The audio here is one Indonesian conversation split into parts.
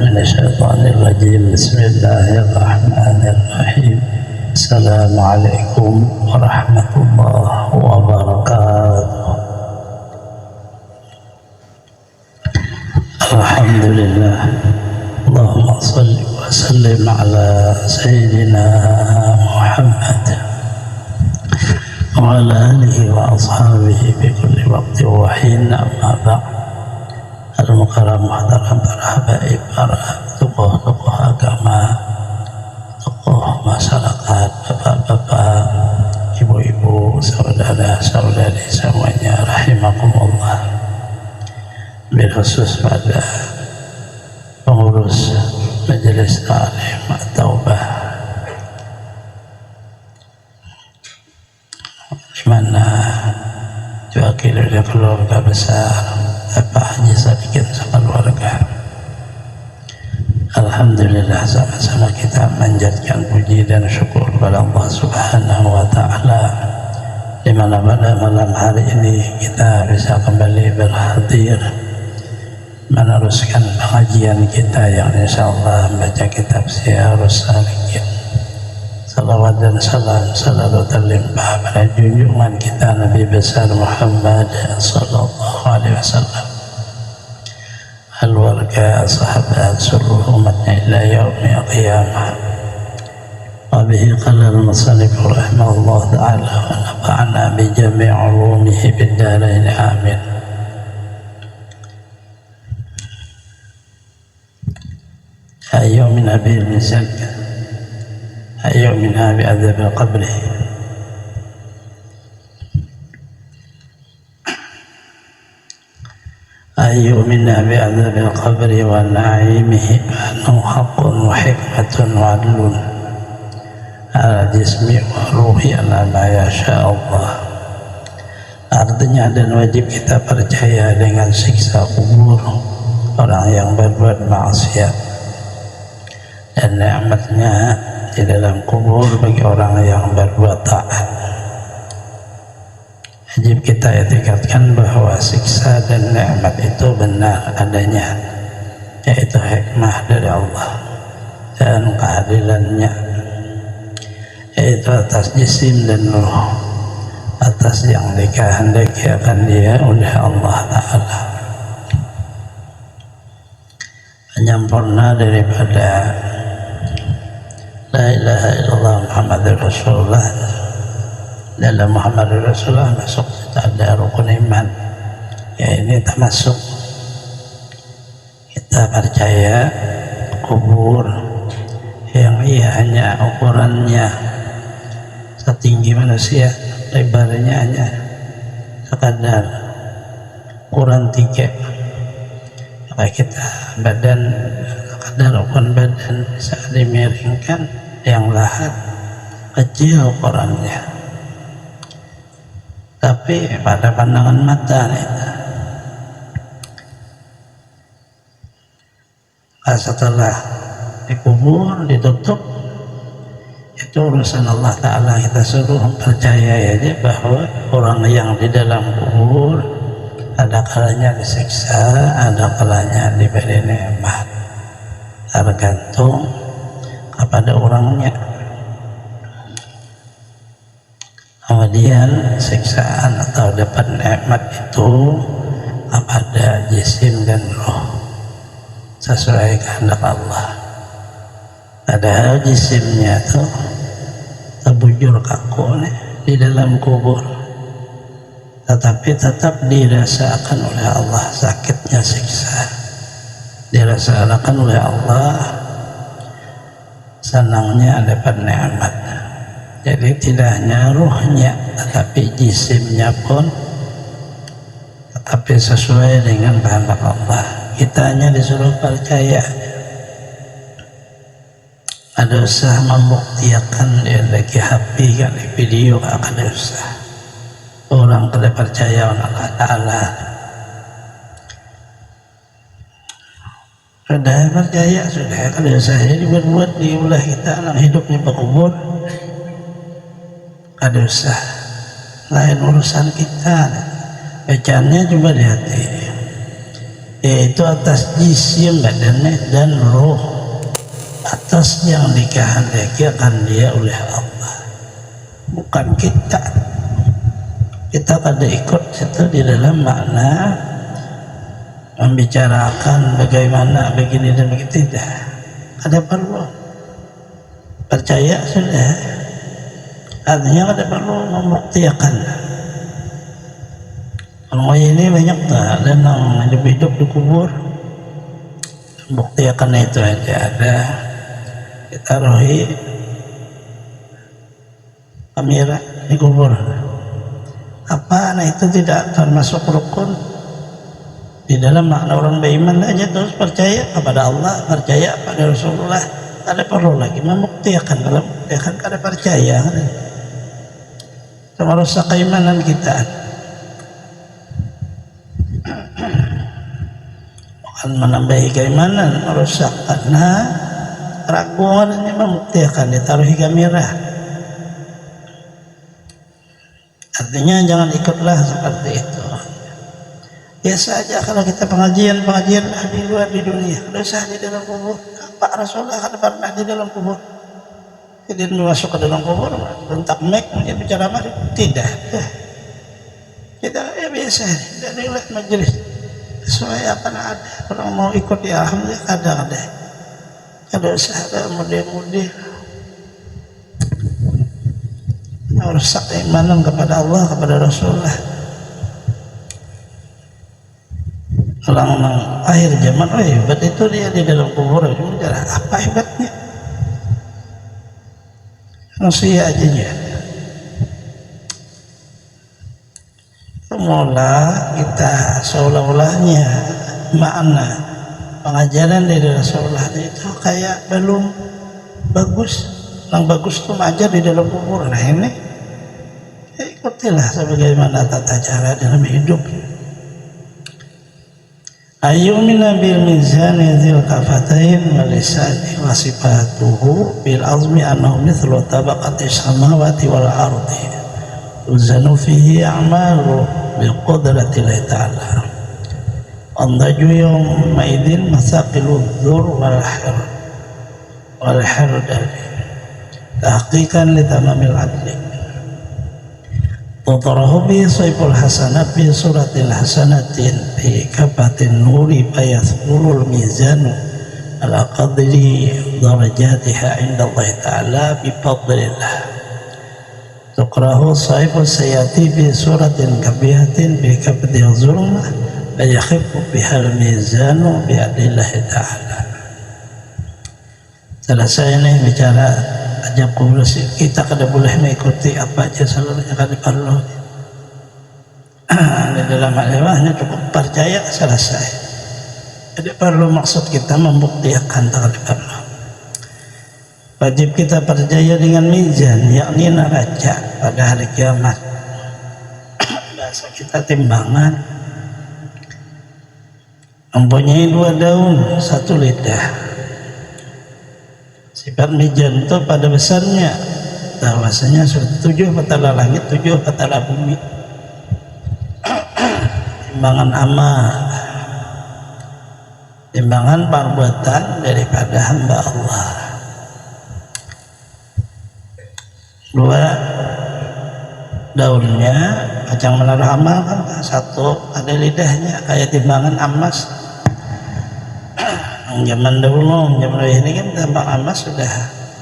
من الشيطان الرجيم. بسم الله الرحمن الرحيم. السلام عليكم ورحمة الله وبركاته. الحمد لله. اللهم صل وسلم على سيدنا محمد وعلى آله وأصحابه في كل وقت وحين. أما بعد، al-mukarram muhtaram para habaib, para tokoh-tokoh agama, tokoh masyarakat, bapak-bapak, ibu-ibu, saudara-saudari semuanya, rahimakumullah. Berkhusus pada pengurus Majelis Ta'lim At-Taubah, di mana diwakili oleh keluarga besar Bapak Haji Sadikin sekeluarga. Alhamdulillah, sama-sama kita manjatkan puji dan syukur kepada Allah Subhanahu wa Ta'ala, di mana pada malam hari ini kita bisa kembali berhadir meneruskan pengajian kita yang insyaallah membaca kitab Syiarus Salikin. Salawat dan salam selalu terlimpah pada junjungan kita Nabi besar Muhammad sallallahu alaihi wasallam, keluarga, sahabat, seluruh umatnya ila yaumil qiyamah. Wa bihi qala al-musannif rahimahullah ta'ala wa nafa'ana bi jami' ulumihi bid darain amin. يومنا بالمثال يومنا بعذاب القبر. يؤمنا بعذاب القبر ونعيمه أنه حق وحكمة وعدل على جسم وروح على ما يشاء الله. Artinya dan wajib kita percaya dengan siksa kubur orang yang berbuat maksiat dan nikmatnya di dalam kubur bagi orang yang berbuat taat. Wajib kita etikatkan bahwa siksa dan nikmat itu benar adanya, yaitu hikmah dari Allah dan keadilannya, yaitu atas jisim dan ruh, atas yang dikehendaki akan dia oleh Allah Ta'ala. Penyempurna daripada La ilaha illallah Muhammadur Rasulullah. Dalam Muhammadur Rasulullah masuk ada rukun iman, ya ini termasuk kita percaya kubur yang ia hanya ukurannya setinggi manusia, lebarnya hanya sekadar ukuran 3, maka kita badan sekadar ukuran badan bisa dimiringkan, yang lahat kecil ukurannya, tapi pada pandangan mata setelah dikubur, ditutup, itu urusan Allah Ta'ala. Kita suruh percaya aja bahwa orang yang di dalam kubur ada kalanya disiksa, ada kalanya diberi nikmat, tergantung kepada orangnya. Kemudian siksaan atau dapat nikmat itu kepada jisim dan roh sesuai kehendak Allah. Padahal jisimnya itu terbujur kaku di dalam kubur, tetapi tetap dirasakan oleh Allah sakitnya siksa, dirasakan oleh Allah senangnya dapat nikmat. Jadi tidak hanya ruhnya tetapi jisimnya pun tetapi sesuai dengan kehendak Allah. Kita hanya disuruh percaya. Ada usaha membuktikan dia lagi HP kan di video, ada usaha orang kada percaya Allah Ta'ala. Sudah percaya, sudah kada usah dibuat-buat diulah kita anak hidupnya berkubur. Ada usah, lain urusan kita. Bacaannya coba di hati. yaitu atas jisim badannya dan roh, atas yang dikehendaki akan dia oleh Allah, bukan kita. Kita pada ikut situ di dalam makna membicarakan bagaimana begini dan begitu, tidak ada perlu. Percaya sudah, artinya ada perlu membuktikan. Kalau ini banyak tak ada yang hidup di kubur, buktikan itu aja. Ada kita rohi kamera di kubur, apa nah itu tidak termasuk rukun di dalam makna orang beriman aja. Terus percaya kepada Allah, percaya pada Rasulullah, ada perlu lagi membuktikan. Kalau membuktikan kada percaya sama rusak keimanan kita. Bukan menambahi keimanan, merusak, karena keraguannya membuktikan ditaruhi kamera. Artinya jangan ikutlah seperti itu. Biasa aja kalau kita pengajian di luar di dunia, dosa di dalam kubur. Pak Rasulullah kan pernah di dalam kubur. Jadi masuk ke dalam kubur, rentak mic bicara apa? Tidak. Kita ya biasa, dari majelis sesuai apa ada. Orang mau ikut ya alhamdulillah, kadang ada usaha, ada mudi-mudi. Merusak keimanan kepada Allah, kepada Rasulullah. Orang akhir zaman, oh hebat itu dia di dalam kubur. Apa hebatnya? Manusia aja ya. Mula kita seolah-olahnya makna pengajaran dari Rasulullah itu kayak belum bagus. Yang bagus itu mengajar di dalam kubur. Nah ini ya ikutilah sebagaimana tata cara dalam hidup. Ayyumina bil mizani dzil kafatain wal lisani wa sifatuhu bil azmi annahu mithlu tabaqati samawati wal ardi tuzanu fihi a'malu bi qudratillahi ta'ala andaju yawma idin masaqilu dzur wal hardali tahqiqan li tamamil adli tutarahu bi saiful hasanat bi suratil hasanatin bi kafatin nuri fayathqulul mizanu ala qadri darajatiha inda Allah ta'ala bi fadlillah tuqrahu saiful sayati bi suratin kabihatin bi kafati zulmah fayakhifu bihal mizanu bi adlillahi ta'ala. Selesai ini bicara ajak kurus, kita kada boleh mengikuti apa aja seluruhnya, kada perlu. Di dalam hal cukup percaya selesai. Tidak perlu maksud kita membuktikan, tak perlu. Wajib kita percaya dengan mizan, yakni neraca pada hari kiamat. Bahasa kita timbangan mempunyai 2 daun, 1 lidah. Sifat mizan itu pada besarnya bahwasanya 7 petala langit, 7 petala bumi. Timbangan amal, timbangan perbuatan daripada hamba Allah. 2 daunnya macam menaruh amal kan, 1 ada lidahnya kayak timbangan emas. Zaman dahulu, zaman ini kan tambang emas sudah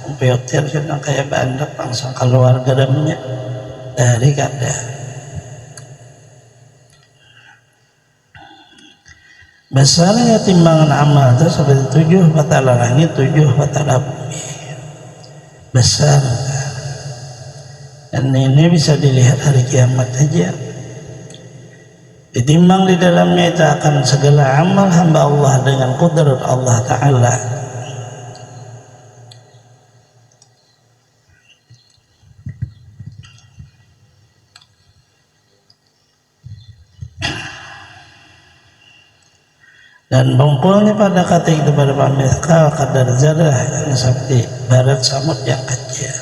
komputer, sudah kayak bandar langsung keluar garamnya dari kada. Besarnya timbangan amal itu seperti 7 petala langit, 7 petala bumi. Besar. Dan ini bisa dilihat hari kiamat aja. Ditimbang di dalamnya itu akan segala amal hamba Allah dengan qudrat Allah Ta'ala. Dan bongkolnya pada kata itu pada pamilkal kadar zarah yang seperti barat samud yang kecil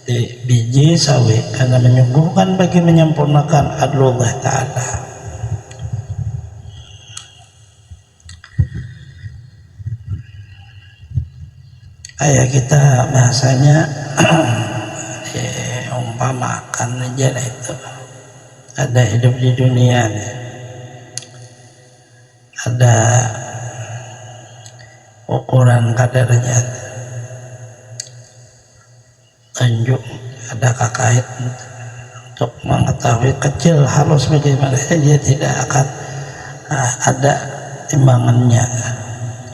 di biji sawi, karena menyuguhkan bagi menyempurnakan adlullah Ta'ala. kayak kita bahasanya umpamakan aja lah itu, ada hidup di dunia nih, ada ukuran kadarnya, tunjuk, ada kait untuk mengetahui kecil halus bagaimana, dia tidak akan ada timbangannya.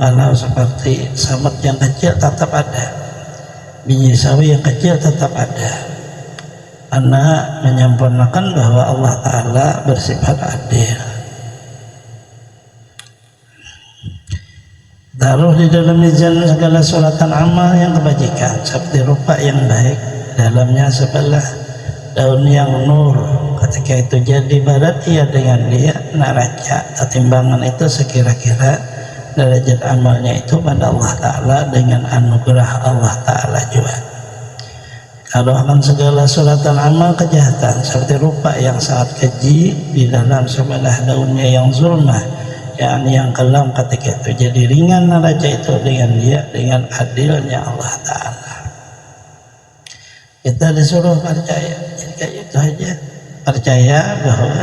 Kalau seperti samet yang kecil tetap ada, biji sawi yang kecil tetap ada, karena menyempurnakan bahwa Allah Ta'ala bersifat adil. Taruh di dalam mizan segala suratan amal yang kebajikan, seperti rupa yang baik, dalamnya sebelah daun yang nur. Ketika itu jadi barat, ia dengan dia neraca, timbangan itu sekira-kira derajat amalnya itu pada Allah Ta'ala dengan anugerah Allah Ta'ala juga. Kalau akan segala suratan amal kejahatan seperti rupa yang sangat keji di dalam sebelah daunnya yang zulmah, yakni yang kelam, ketika itu jadi ringan neraca itu dengan dia dengan adilnya Allah Ta'ala. Kita disuruh percaya, jadi kayak itu aja, percaya bahwa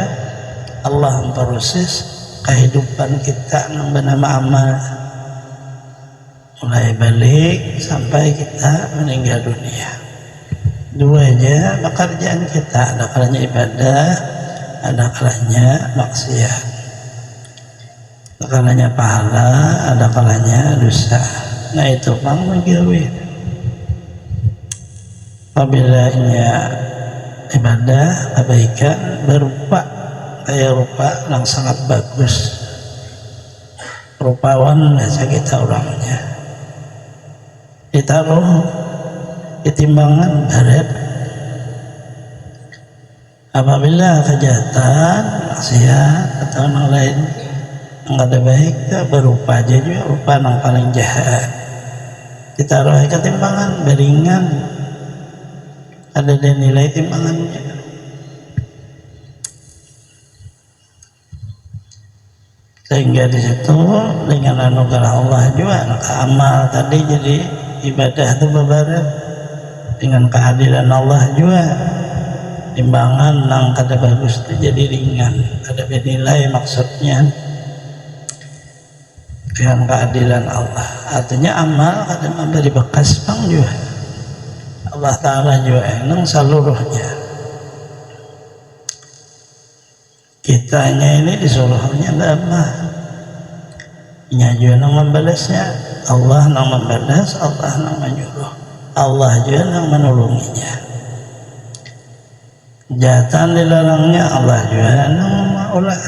Allah memproses kehidupan kita yang bernama amal, mulai balik sampai kita meninggal dunia. Dua aja pekerjaan kita, ada kalanya ibadah, ada kalanya maksiat, ada kalanya pahala, ada kalanya dosa. Nah itu bang menjauhi. Apabila ibadah kebaikan berupa kayak rupa yang sangat bagus, rupawan biasa kita orangnya, ditaruh di timbangan barat. Apabila kejahatan, maksiat atau yang lain yang ada baik, berupa aja juga rupa yang paling jahat, ditaruh ke timbangan beringan, ada nilai timbangannya. Sehingga di situ dengan anugerah Allah juga, maka amal tadi jadi ibadah itu bebarat dengan keadilan Allah juga. Timbangan yang kada bagus itu jadi ringan, ada bernilai maksudnya dengan keadilan Allah. Artinya amal kada memberi bekas bang juga. Allah Ta'ala juga enang seluruhnya. Kitanya ini disuruhnya apa? Nya juga yang membalasnya, Allah yang membalas, Allah yang menyuruh, Allah juga yang menolonginya. Jahatan dilarangnya, Allah juga yang mengolah.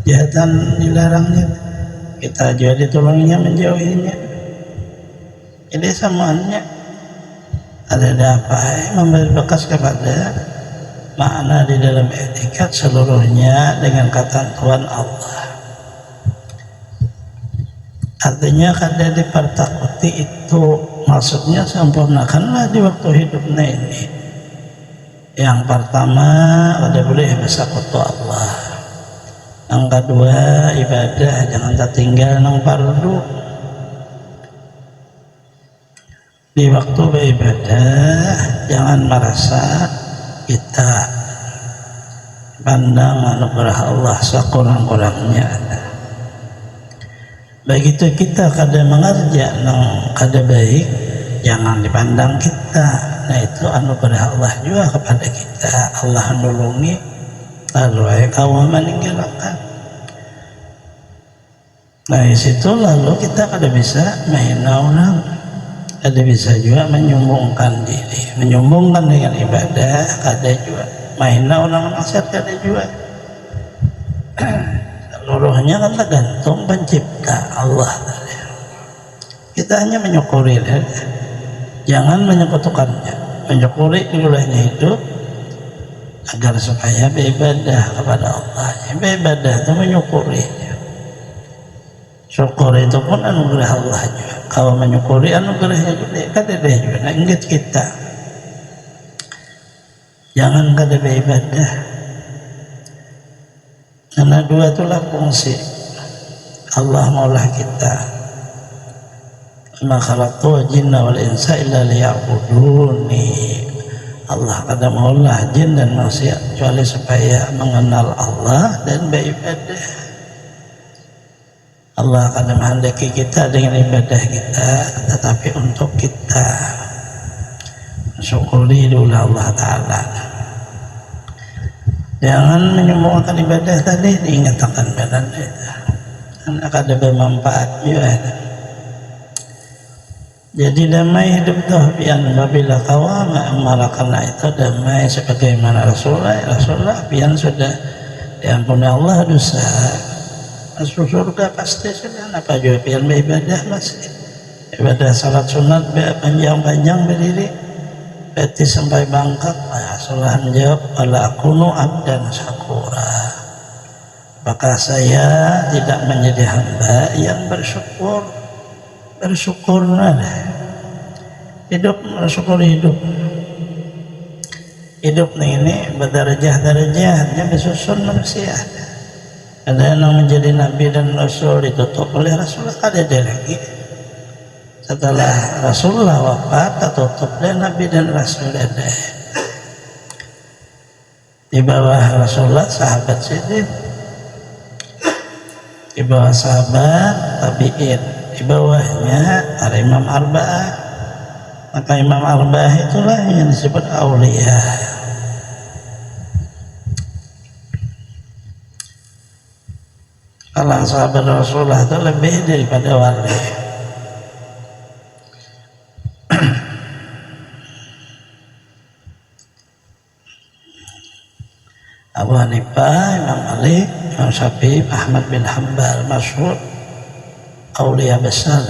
Jahatan dilarangnya, kita juga ditolonginya, menjauhinya. Jadi semuanya ada apa memberi bekas kepada makna di dalam etikat seluruhnya dengan ketentuan Allah. Artinya kada dipertakuti itu, maksudnya sempurnakanlah di waktu hidupnya ini. Yang pertama kada boleh bersekutu Allah. Yang kedua ibadah jangan tertinggal nang fardu. Di waktu beribadah jangan merasa kita pandang anugerah Allah sekurang-kurangnya ada. Begitu kita kada mengerja nang kada baik, jangan dipandang kita. Nah itu anugerah Allah juga kepada kita. Allah menolongi, lalu kaum meninggalkan. Nah di situ lalu kita kada bisa menghina orang, kada bisa juga menyombongkan diri, menyombongkan dengan ibadah, kada juga menghina orang maksiat, kada juga. Seluruhnya kan tergantung pencipta Allah. Kita hanya menyukuri, jangan menyekutukannya, menyukuri olehnya hidup agar supaya beribadah kepada Allah. Beribadah itu menyukurinya. Syukur itu pun anugerah Allah juga. Kalau menyukuri anugerahnya juga, kada dia juga ingat kita. Jangan kada beribadah. Karena dua itulah fungsi Allah maulah kita. ma khalaqtul jinna wal insa illa liya'buduni. Allah kada maulah jin dan manusia kecuali supaya mengenal Allah dan beribadah. Allah akan menghendaki kita dengan ibadah kita, tetapi untuk kita syukuri dulu Allah Ta'ala. Jangan menyembuhkan ibadah tadi, diingatkan badan kita karena ada bermanfaat juga. Jadi damai hidup tahbian babila kawama amarah, karena itu damai sebagaimana Rasulullah pian sudah diampuni Allah dosa masuk surga pasti sudah. Apa juga pian beribadah masih ibadah salat sunat panjang-panjang berdiri berarti sampai bangkak. Rasulullah menjawab, ala akunu abdan syakura, apakah saya tidak menjadi hamba yang bersyukur? Bersyukurlah hidup, bersyukur hidup ini berdarajah-darajahnya disusun manusia. Ada yang menjadi nabi dan rasul ditutup oleh Rasulullah, ada lagi setelah Rasulullah wafat tertutup oleh nabi dan rasul. Ada di bawah Rasulullah sahabat siddiq, di bawah sahabat tabi'in, di bawahnya ada Imam Arba'ah. Maka Imam Arba'ah itulah yang disebut aulia. Kalau sahabat Rasulullah itu lebih daripada wali. Abu Hanifah, Imam Malik, Imam Syafi'i, Ahmad bin Hanbal masyhur aulia besar,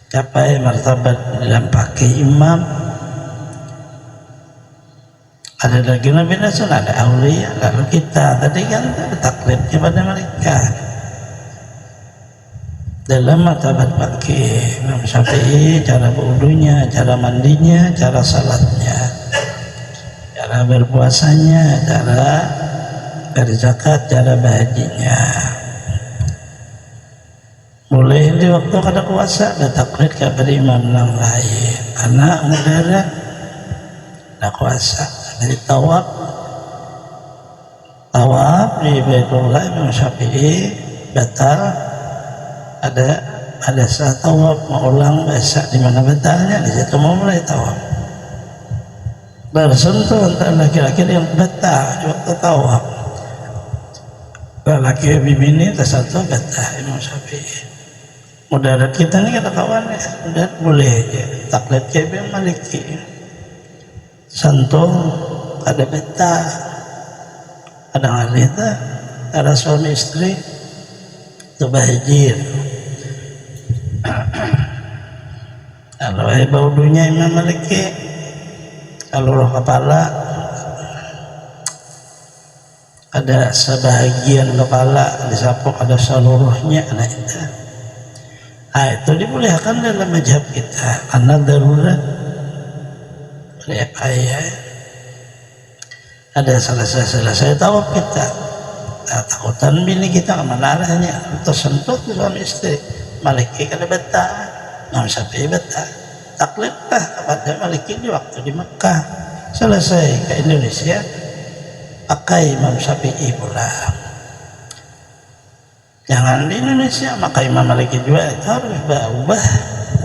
capai martabat dalam pakai imam. Ada lagi Nabi Rasul, ada aulia. Lalu kita tadi kan taklid kepada mereka dalam martabat pakai Imam Syafi'i, cara berwudunya, cara mandinya, cara salatnya, cara berpuasanya, cara berzakat, cara berhajinya. Boleh di waktu kada kuasa ada taklid kepada imam yang lain karena negara ada kuasa. Dari tawaf di Baitullah Imam Syafi'i batal. Ada saat tawaf mau ulang besok di mana batalnya, di situ mau mulai tawaf bersentuh antara laki-laki yang batal di waktu tawaf. Laki bini tersatu batal Imam Syafi'i. Mudarat kita ini kata kawan ya, mudarat boleh aja taklid kayak Maliki sentuh ada beta, ada ngalita, ada suami istri itu bahijir. Kalau bau dunia Imam Maliki, kalau roh kepala ada sebahagian kepala disapuk, ada seluruhnya, ada itu. Itu dibolehkan dalam mazhab kita karena darurat. Lihat ayat ada selesai tawaf kita, takutan bini kita kemana arahnya, tersentuh suami istri. Maliki kada betah, Imam Syafi'i betah, taklid lah kepada Maliki di waktu di Mekah. Selesai ke Indonesia pakai Imam Syafi'i pulang. Jangan di Indonesia, maka Imam Maliki juga itu harus berubah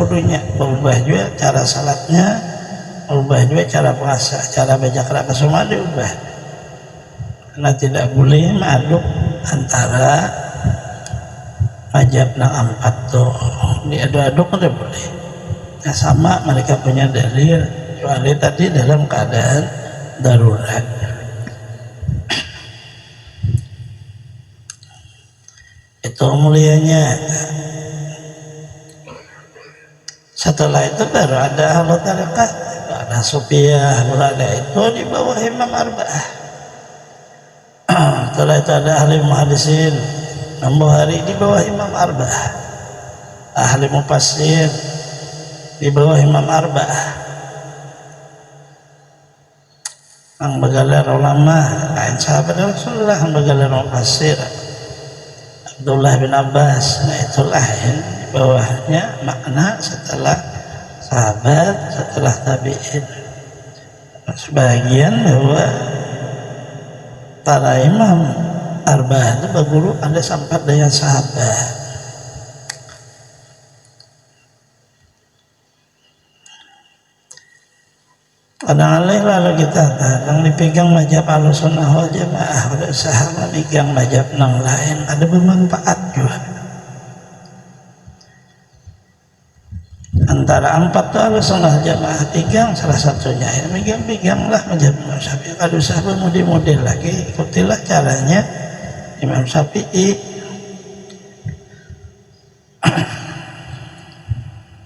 kudunya, berubah juga cara salatnya, berubah juga cara puasa, cara baca Quran, semua diubah. Karena tidak boleh mengaduk antara mazhab yang empat tuh, diaduk-aduk tidak boleh. Nah, sama mereka punya dalil, kecuali tadi dalam keadaan darurat. Itu mulianya. Setelah itu baru ada ahlu tarekat, ada Sufiyah, ada itu di bawah Imam Arba'ah. Setelah itu ada ahli muhadisin, Imam Bukhari di bawah Imam Arba'ah. Ahli mufassir di bawah Imam Arba'ah. Ang bagalar ulama, lain sahabat Rasulullah, ang bagalar mufassir. Abdullah bin Abbas. Nah itulah yang di bawahnya makna setelah sahabat, setelah tabi'in. Sebagian bahwa para imam arba'ah itu berguru ada sampai dengan sahabat. Kadang-kadang lalu kita kadang dipegang mazhab Ahlussunnah wal Jamaah, berusaha memegang mazhab yang lain, ada bermanfaat juga. Antara 4 tuh Ahlussunnah wal Jamaah, pegang salah satunya, ya peganglah mazhab Imam Syafi'i. Kalau usaha model lagi, ikutilah caranya Imam Syafi'i.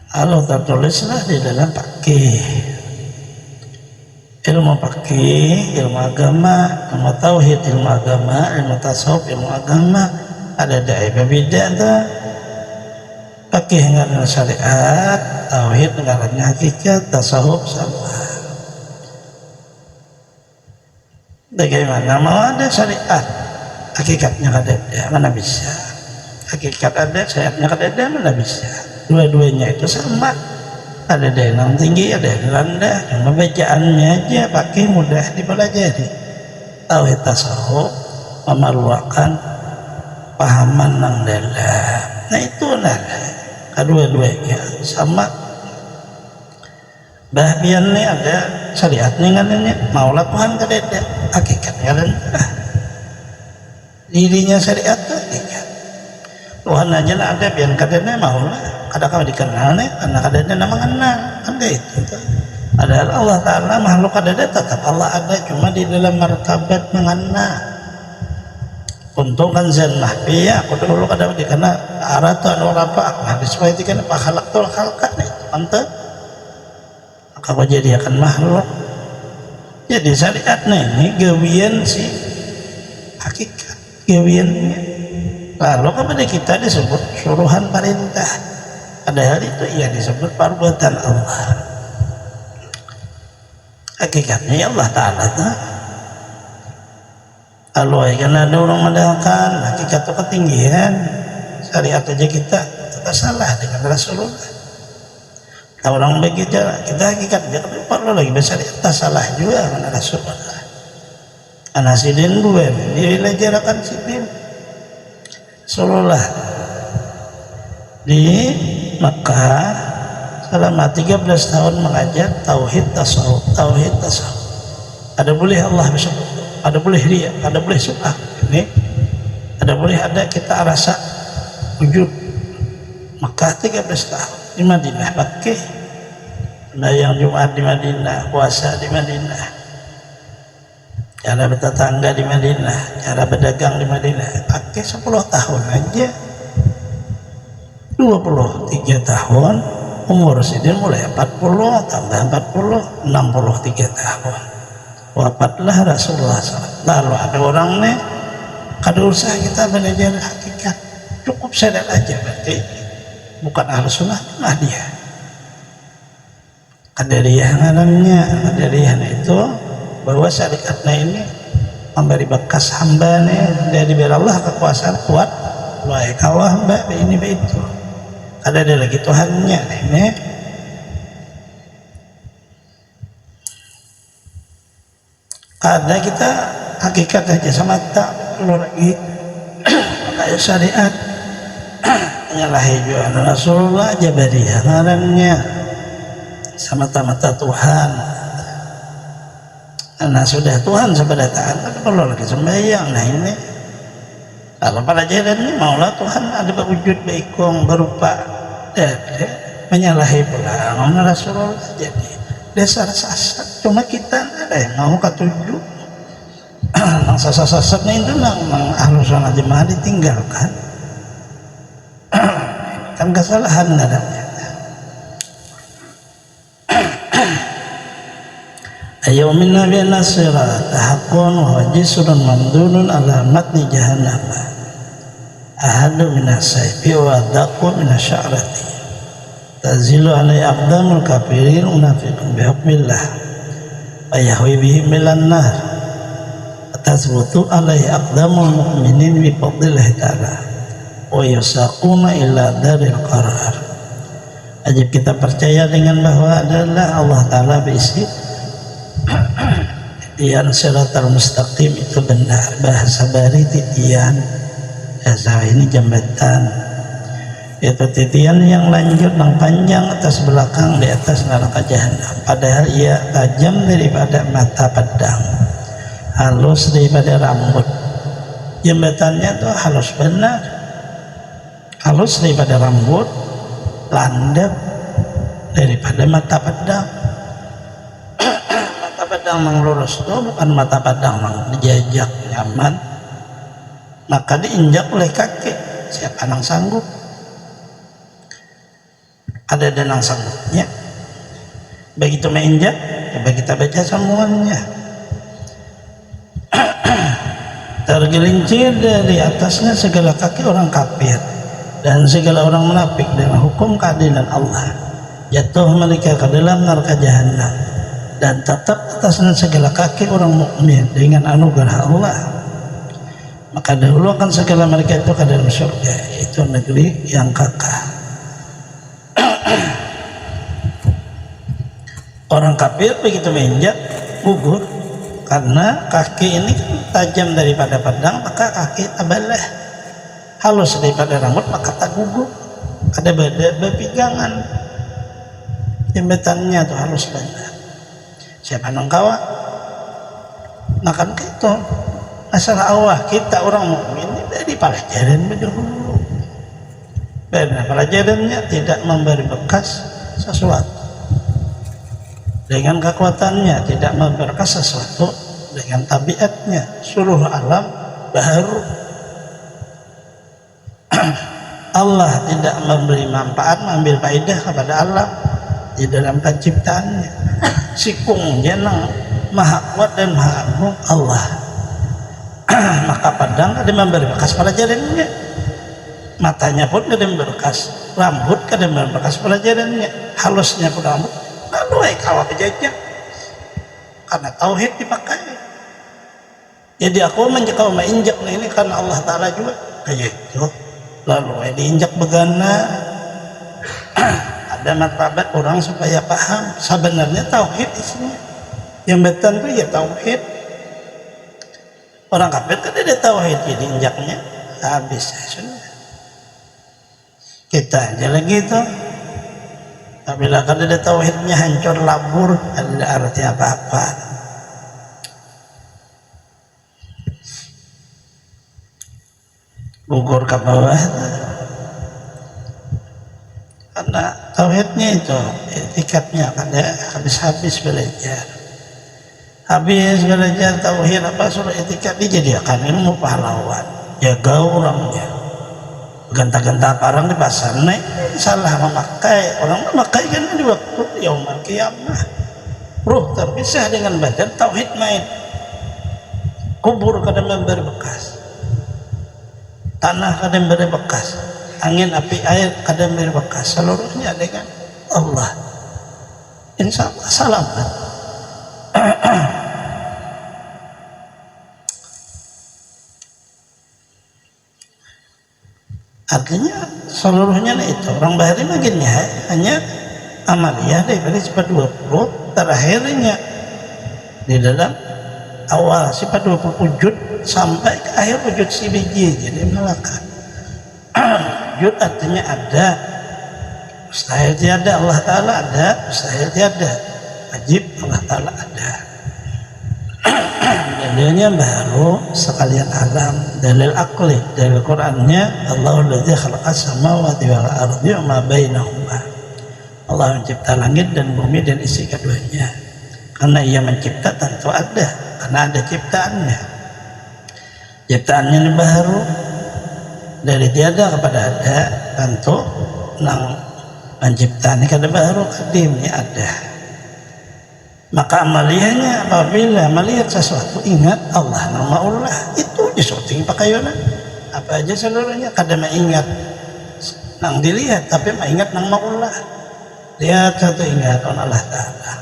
Kalau tertulislah di dalam fikih, ilmu fikih, ilmu agama, ilmu tauhid, ilmu agama, ilmu tasawuf, ilmu agama, ada daerah beda tuh. Fikih ngaranna syariat, tauhid ngaranna hakikat, tasawuf sama. Bagaimana mau ada syariat, hakikatnya kada ada, mana bisa? Hakikat ada, syariatnya kada ada, mana bisa? Dua-duanya itu sama. Ada yang tinggi, ada yang rendah. Yang pembacaannya aja pakai mudah dipelajari. Tauhid tasawuf memerlukan pahaman yang dalam. Nah itu nah kedua-duanya sama. Bahagiannya ada syariatnya ngananya maulah Tuhan kadeda, hakikatnya rendah. Dirinya syariat itu hakikat. Tuhan aja lah ada biar kadena maulah. Kadang-kadang dikenal nih karena kadang-kadang nama kenal kan kayak itu. Padahal Allah Ta'ala makhluk kadang-kadang tetap Allah ada, cuma di dalam martabat mengenal. Untung kan zat mahfi ya, aku dulu kadang dikenal arah tuh anu apa hadis supaya dikenal pahalak tuh halkan itu mantap. Kalau jadi akan makhluk. Jadi syariatnya ini gawian si hakikat gawiannya. Lalu kepada kita disebut suruhan perintah. Padahal itu ia disebut perbuatan Allah. Hakikatnya Allah Ta'ala itu Allah karena ada orang mendalilkan hakikat itu ketinggian. Syariat aja kita salah dengan Rasulullah. Kalau orang begitu kita hakikat dia perlu lagi bersyariat salah juga dengan Rasulullah. Anak sidin gue dilajarakan sidin Rasulullah di Mekah selama 13 tahun mengajar tauhid tasawuf. Ada boleh Allah besok, ada boleh dia, ada boleh sunnah. Ini ada boleh ada kita rasa wujud. Mekah 13 tahun di Madinah pakai yang Jumat di Madinah, puasa di Madinah, cara bertetangga di Madinah, cara berdagang di Madinah, pakai 10 tahun aja. 23 tahun umur sidin mulai 40 tambah 40 63 tahun wafatlah Rasulullah SAW. Lalu ada orang nih kada usah kita belajar hakikat, cukup sadar aja berarti bukan Ahlussunnah lah dia. Qadariyah ngarannya, Qadariyah itu bahwa syariatnya ini memberi bekas hamba nih dari Allah kekuasaan kuat baik kawah mbak ini itu ada lagi Tuhannya ini. Ada kita hakikat aja sama tak perlu lagi kayak syariat nyalahi juga Rasulullah Jabariyah ngarannya semata-mata Tuhan. Nah sudah Tuhan sepada taat perlu lagi sembahyang. Nah ini kalau pelajaran ini maulah Tuhan ada berwujud baikong berupa menyalahi pula Rasulullah jadi dasar sasat. Cuma kita ada yang mau ketujuh nang sasat-sasatnya itu nang Ahlussunnah Jamaah ditinggalkan kan kesalahan adanya. Ayo minna bi nasirat haqqun wa jisrun mamdunun ala matni jahannam ahadu minasayfi wa daqu minasyarati tazilu alai aqdamul kafirin munafiqun bihukmillah wa yahwi bihim milan nar tasbutu alai aqdamul mu'minin bi fadlillah ta'ala wa yusaquna ila daril qarar. Ajib kita percaya dengan bahwa adalah Allah Ta'ala berisi titian siratal mustaqim itu benar. Bahasa bari titian, bahasa ini jembatan, itu titian yang lanjut yang panjang atas belakang di atas neraka jahanam, padahal ia tajam daripada mata pedang, halus daripada rambut. Jembatannya tuh halus benar, halus daripada rambut, landep daripada mata pedang. Mata pedang mang lurus tuh bukan mata pedang mang dijajak nyaman, maka diinjak oleh kaki. Siapa nang sanggup? Ada dan nang sanggupnya. Begitu menginjak, coba kita baca semuanya. Tergelincir dari atasnya segala kaki orang kafir dan segala orang munafik dengan hukum keadilan Allah. Jatuh mereka ke dalam neraka jahanam dan tetap atasnya segala kaki orang mukmin dengan anugerah Allah. Maka dahulukan segala mereka itu ke dalam surga, itu negeri yang kekal. Orang kafir begitu menginjak gugur, karena kaki ini kan tajam daripada pedang, maka kaki tabalah, halus daripada rambut, maka tak gugur. Ada berpegangan, jembatannya tuh halus banget. Siapa nang kawa? Makan itu masalah awah kita orang mukmin dari pelajaran dahulu. Karena pelajarannya tidak memberi bekas sesuatu. Dengan kekuatannya tidak memberkas sesuatu, dengan tabiatnya seluruh alam baru. Allah tidak memberi manfaat, mengambil faedah kepada alam di dalam penciptaannya. Sikung jenang maha kuat dan maha agung Allah. Maka pedang ada memberi bekas pelajarannya, matanya pun ada berbekas, rambut ada berbekas pelajarannya, halusnya pun rambut. Lalu kawa penjajah karena tauhid dipakai. Jadi aku menjekau menginjak ini karena Allah Ta'ala juga kayak itu. Lalu diinjak begana. Ada martabat orang supaya paham sebenarnya tauhid isinya. Yang betul itu ya tauhid. Orang kafir kan ada tauhid, jadi injaknya habis sudah. Kita aja lagi itu. Apabila kan ada tauhidnya hancur labur, ada arti apa-apa. Gugur ke bawah. Karena tauhidnya itu etikatnya kada habis-habis belajar. Habis belajar tauhid apa suruh etikat dijadikan ilmu pahlawan. Jaga orangnya. Ganta-ganta parang di pasar naik salah memakai, orang memakai kan di waktu yaumul qiyamah. Ruh terpisah dengan badan, tauhid main. Kubur kadang memberi bekas, tanah kadang memberi bekas, angin api air kadang memberi bekas, seluruhnya dengan Allah. Insya Allah selamat. Artinya seluruhnya itu orang bahari makinnya hanya amaliyah daripada sifat 20 terakhirnya di dalam awal sifat 20 wujud sampai ke akhir wujud si biji. Jadi melakukan wujud artinya ada, mustahil tiada, Allah Ta'ala ada, mustahil tiada, wajib Allah Ta'ala ada. Dalilnya baru sekalian alam, dalil akli, dalil Qur'annya Allahul ladzi khalaqas samawati wal ardi wa ma bainahuma. Allah mencipta langit dan bumi dan isi keduanya. Karena ia mencipta tentu ada, karena ada ciptaannya. Ciptaannya ini baru, dari tiada kepada ada, tentu nang penciptaan ini kada baru, kadimnya ada. Maka amaliyahnya apabila melihat sesuatu ingat Allah, nama Allah itu disuting pakaian apa aja seluruhnya kada mengingat nang dilihat tapi mengingat nama Allah. Lihat satu ingat Allah Ta'ala.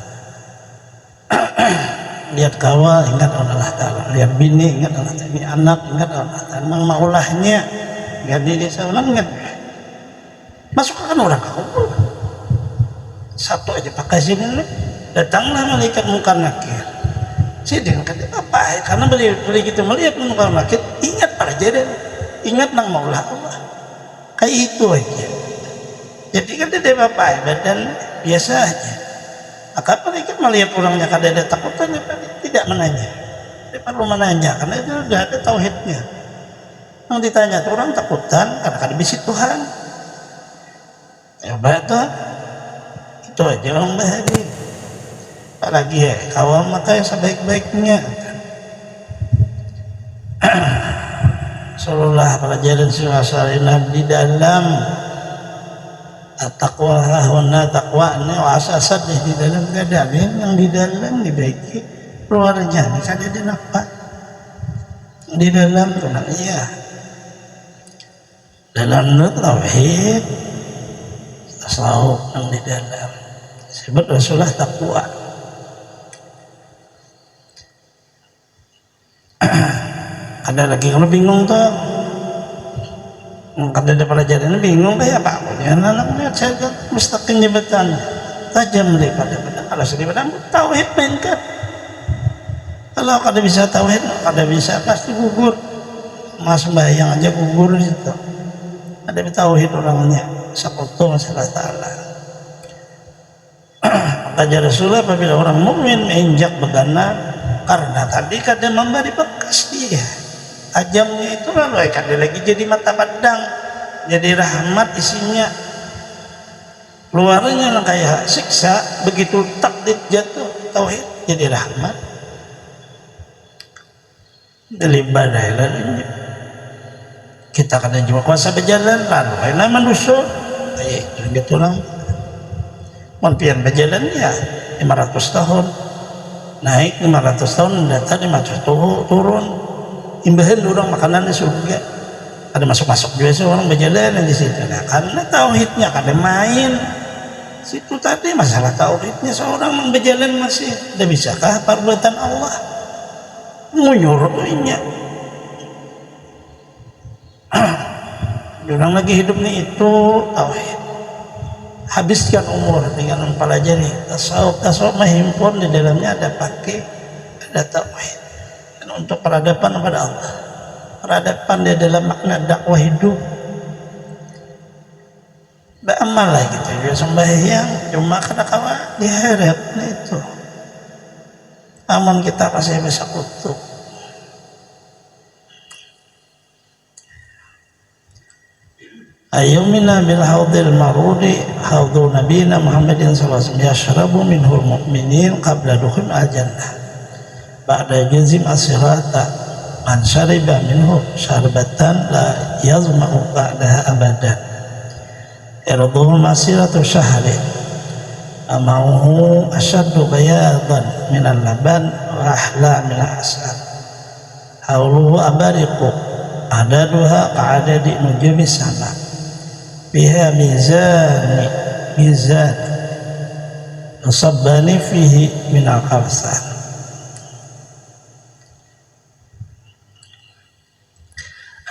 Lihat kawal ingat Allah Ta'ala, lihat bini ingat Allah Ta'ala, ini anak ingat Allah Ta'ala, nama Allahnya ganti desa ulang kan masuk kan orang kubur satu aja pakai sini datanglah malaikat munkar nakir sidin kata apa karena beli gitu melihat munkar nakir ingat pada jadi ingat nang maulah Allah kayak itu aja jadi kan dia apa badan biasa aja maka malaikat melihat orangnya kada ada takutan tidak menanya dia perlu menanya karena itu sudah ada tauhidnya yang ditanya tuh orang takutan karena kada bisi Tuhan ya betul itu aja orang bahagia apalagi ya kawal maka yang sebaik-baiknya Rasulullah pelajaran suasana di dalam taqwa hahuna taqwanya wasasat di dalam keadaan yang di dalam dibaiki keluarnya ini kan ada nafas di dalam tuh iya dalam itu tauhid tasawuf yang di dalam sebut Rasulullah taqwa ada lagi kalau bingung tuh kada ada pelajaran bingung kayak apa anaknya saya mustaqim jabatan tajam daripada pedang kalau daripada tauhid mainkan kalau kada bisa tauhid kada bisa pasti gugur mas bayang aja gugur itu ada tauhid orangnya sakutu masalah ta'ala kata Rasulullah apabila orang mukmin menginjak begana karena tadi kada memberi bekas dia tajamnya itu lalu kada lagi jadi mata pedang jadi rahmat isinya luarnya kayak siksa begitu takdir jatuh tauhid jadi rahmat dari badai lalu kita kada cuma kuasa berjalan lalu enak manusia kayak itu gitu lang pian berjalan ya 500 tahun naik 500 tahun datang 500 turun imbahan orang makanan di surga ada masuk-masuk juga seorang berjalan di situ nah, karena tauhidnya kada main situ tadi masalah tauhidnya seorang berjalan masih tidak bisakah perbuatan Allah menyuruhnya orang lagi hidup nih itu tauhid habiskan umur dengan mempelajari tasawuf menghimpun di dalamnya ada pakai ada tauhid dan untuk peradaban kepada Allah peradaban di dalam makna dakwah hidup beramal lah gitu ya sembahyang cuma kada kawa diharap nah itu aman kita masih bisa kutuk ayyumina bil haudil marudi haudu nabiyina Muhammadin sallallahu alaihi wasallam yashrabu minhul mu'minin qabla dukhul al-jannah ba'da jazim asirata man syariba minhu syarbatan la yazma'u ba'daha abadan irduhu masiratu syahri amauhu asyaddu bayadan minal laban wa ahla minal asal hauluhu abariqu adaduha ka'adadi nujubis sama biha mizan nusabbani fihi minal kawsar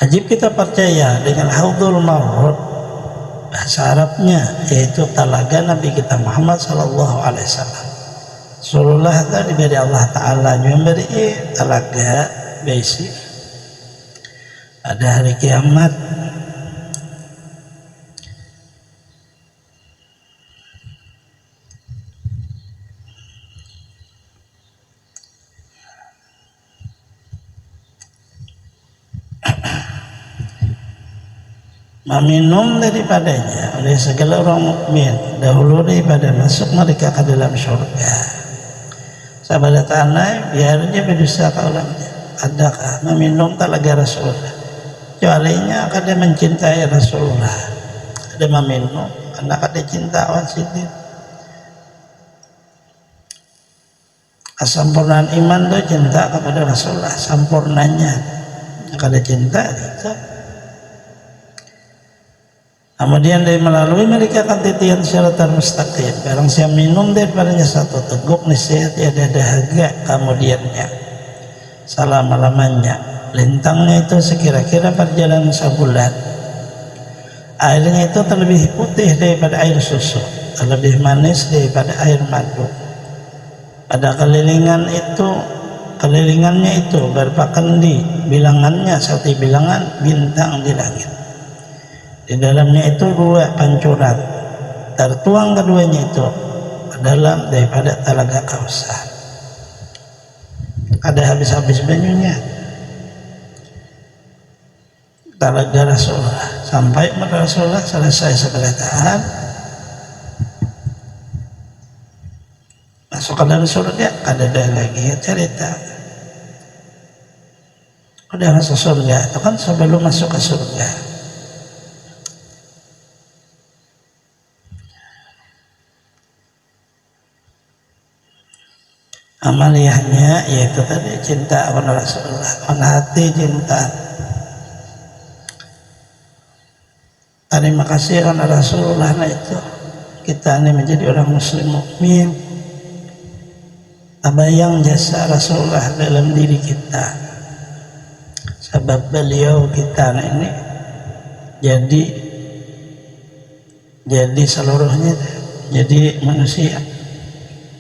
ajib kita percaya dengan haudul marhud bahasa Arabnya yaitu talaga Nabi kita Muhammad sallallahu alaihi wasallam Rasulullah tadi dari Allah Ta'ala memberi talaga basic ada hari kiamat meminum daripadanya oleh segala orang mukmin dahulu daripada masuk mereka ke dalam surga sahabat tanah biarnya berdosa kaulamnya adakah meminum talaga Rasulullah kecualinya kada mencintai Rasulullah ada meminum karena kada cinta awan sini kesempurnaan iman itu cinta kepada Rasulullah sempurnanya kada cinta itu kemudian dari melalui mereka akan titian syaratan mustaqim barang siapa minum daripadanya satu teguk niscaya tiada dahaga kemudiannya selama-lamanya lintangnya itu sekira-kira perjalanan sebulan Airnya itu terlebih putih daripada air susu, lebih manis daripada air madu. Pada kelilingannya itu berupa kendi, bilangannya seperti bilangan bintang di langit. Di dalamnya itu 2 pancuran, tertuang keduanya itu dalam daripada Talaga Kausar. Ada habis-habis banyunya. Talaga Rasulullah, sampai Rasulullah selesai sekalian masuk ke dalam surga, ada lagi cerita. Udah masuk surga, itu kan sebelum masuk ke surga. Amaliyahnya yaitu tadi cinta kepada Rasulullah, karena hati cinta. Terima kasih karena Rasulullah, nah itu kita ini menjadi orang muslim mukmin. Abayang jasa Rasulullah dalam diri kita, sebab beliau kita ini jadi seluruhnya, jadi manusia,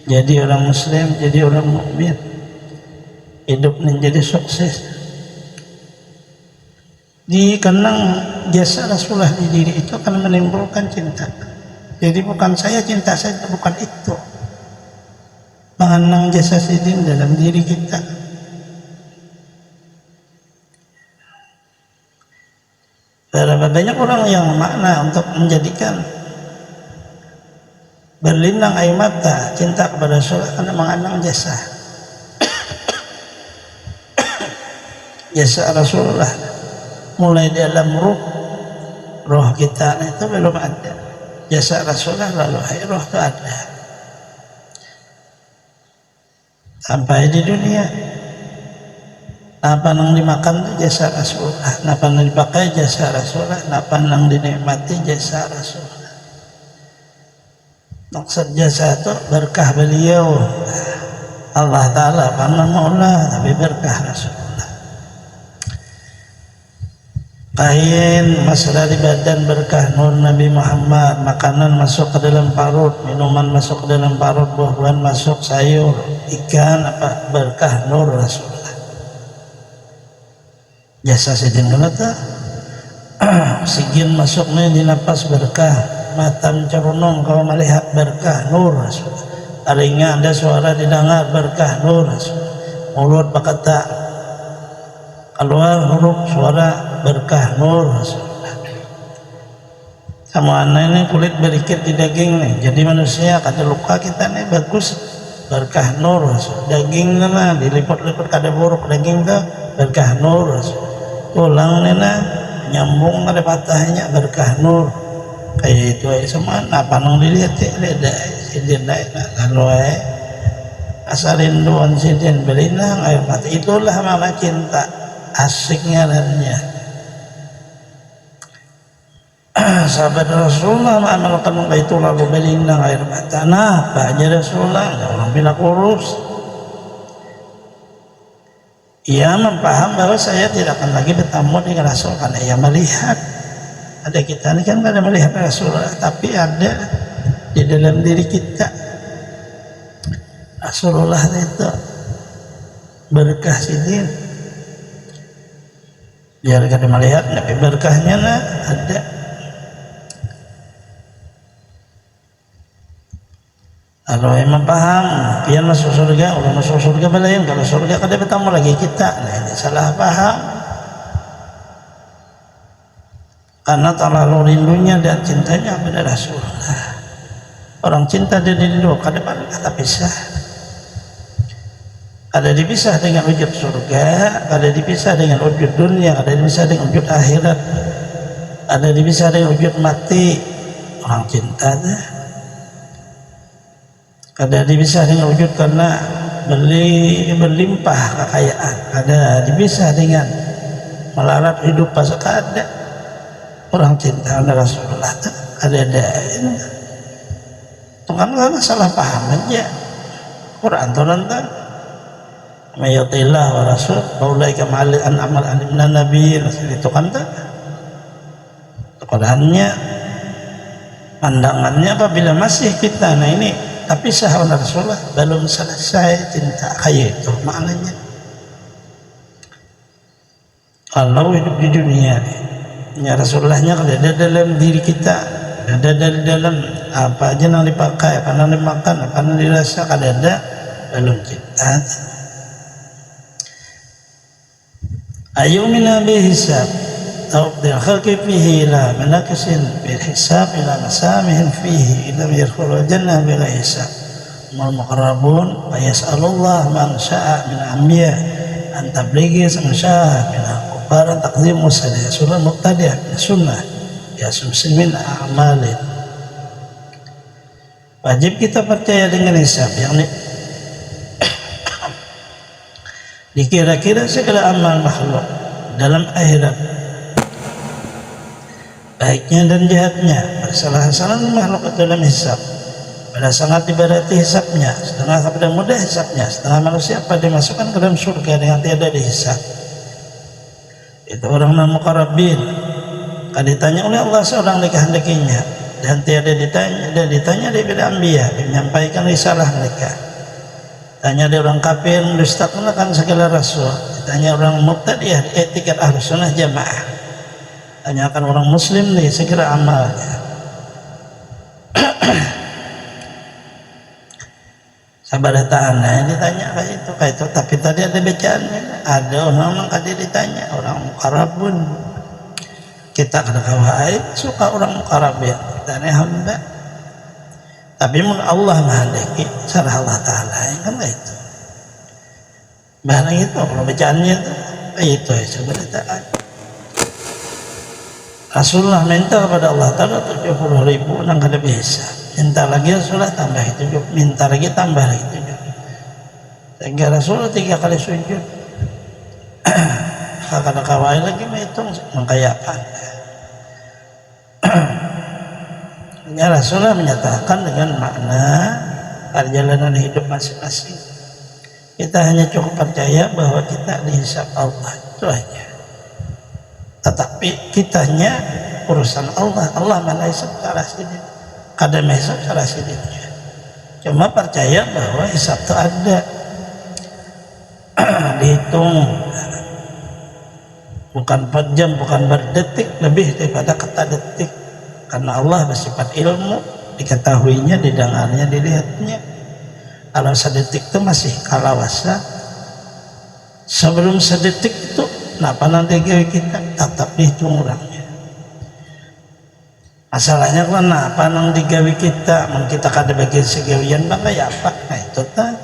jadi orang muslim, jadi orang mukmin, hidup menjadi sukses. Dikenang jasa Rasulullah di diri itu akan menimbulkan cinta. Jadi bukan saya cinta saya, bukan itu. Mengenang jasa sidin dalam diri kita. Berapa banyak orang yang makna untuk menjadikan berlinang air mata cinta kepada Rasulullah karena mengenang jasa jasa Rasulullah. Mulai di dalam roh kita itu belum ada jasa Rasulullah, lalu roh itu ada sampai di dunia. Apa yang dimakan itu jasa Rasulullah, apa yang dipakai jasa Rasulullah, apa yang dinikmati jasa Rasulullah. Maksud jasa itu berkah beliau, Allah Ta'ala karena Maula, tapi berkah Rasulullah. Kain masalah di badan berkah nur Nabi Muhammad, makanan masuk ke dalam parut, minuman masuk ke dalam parut, buah-buahan masuk, sayur, ikan, apa berkah nur Rasulullah. Jasa sidin kenapa? Oksigen masuknya di napas berkah, mata mencerunung kalau melihat berkah nur Rasulullah. Telinga ada suara didengar berkah nur Rasulullah. Mulut berkata keluar huruf suara berkah nur Rasulullah. Sama anak ini kulit berikit di daging nih, jadi manusia kata luka kita nih bagus berkah nur Rasulullah. Daging mana diliput-liput kada buruk daging tuh berkah nur Rasulullah. Tulang nena nyambung ada patahnya berkah nur. Kayak itu aja semua apa nang dilihat ya leda sidin lalu asal rinduan sidin belinang air mata. Itulah makna cinta, asiknya dannya. Sahabat Rasulullah mengamalkan itu lalu belinang air mata. Nah apa aja Rasulullah orang bila kurus. Ia mempaham bahwa saya tidak akan lagi bertemu dengan Rasul karena ia melihat. Ada kita ini kan ada melihat Rasulullah, tapi ada di dalam diri kita Rasulullah itu berkah sidin. Biar kita melihat, tapi berkahnya nah ada. Kalau emang paham, pian masuk surga, orang masuk surga belayan. Kalau surga kada bertemu lagi kita, nah ini salah paham. Karena terlalu rindunya dan cintanya pada Rasulullah. Orang cinta dia rindu, kada pisah. Ada dipisah dengan wujud surga, ada dipisah dengan wujud dunia, ada dipisah dengan wujud akhirat, ada dipisah dengan wujud mati. Orang cinta dah. Ada dipisah dengan wujud karena berlimpah kekayaan, ada dipisah dengan melarat hidup pas ada. Orang cinta pada Rasulullah ada ini. Itu kan salah paham aja. Quran turun kan mayatillah wa rasul faulaika ma'al an'amal alimna nabiyyin, itu kan tak Qurannya, pandangannya apabila masih kita, nah ini tapi sahabat Rasulullah belum selesai cinta kayak itu maknanya. Kalau hidup di dunia ya Rasulullahnya kalau ada dalam diri kita, ada dari dalam apa aja yang dipakai, apa yang dimakan, apa yang dirasa, kalau ada belum cinta. Ayumina bihisab Tawqdil khalqi fihi ila manakisin bil hisab ila masamihin fihi ila yadkhulul jannah bila hisab mal muqarrabun wa yas'alullah man sya'a min anbiya an tablighi man sya'a min kufaran taqdimu sadiyah surah muqtadiyah sunnah ya muslimin a'malin. Wajib kita percaya dengan hisab, yakni dikira-kira segala amal makhluk dalam akhirat, baiknya dan jahatnya, bersalah-salah makhluk dalam hisab. Pada sangat ibarati hisabnya, setengah kepada mudah hisabnya, setengah manusia pada dimasukkan ke dalam surga dengan tiada dihisab. Itu orang muqarrabin. Kalau ditanya oleh Allah seorang dikehendakinya dan tiada ditanya daripada anbiya, menyampaikan risalah mereka. Tanya dia orang kafir mendustakan segala rasul, ditanya orang mubtadi'ah etikat ahlus sunnah jamaah, tanyakan orang muslim nih segera amalnya. Sabar tahan ditanya kayak itu, tapi tadi ada bacaannya, ada orang tadi ditanya orang muqarrabun. Kita kena kawai suka orang muqarrabin, kita ini hamba. Tapi Allah menghendaki cara Allah Ta'ala kan itu bahkan itu kalau bacaannya itu sebenarnya Rasulullah minta kepada Allah Ta'ala 70.000 nang kada bisa, minta lagi Rasulullah tambah itu, minta lagi tambah lagi itu, sehingga Rasulullah 3 kali sujud. Kada kawai lagi menghitung mengkayakan. Ya, Rasulullah menyatakan dengan makna perjalanan hidup masing-masing. Kita hanya cukup percaya bahwa kita dihisab Allah, itu aja. Tetapi kitanya urusan Allah. Allah mana hisab secara sendiri, kadang hisab secara sendirinya. Cuma percaya bahwa hisab itu ada, dihitung, bukan per jam, bukan berdetik, lebih daripada kata detik. Karena Allah bersifat ilmu, diketahuinya, didengarnya, dilihatnya. Kalau sedetik itu masih kalawasa, sebelum sedetik itu kenapa nanti kita tetap dihitung orangnya. Masalahnya kenapa nang digawi kita, kita kada bagian segawian bangga ya apa, nah itu tak.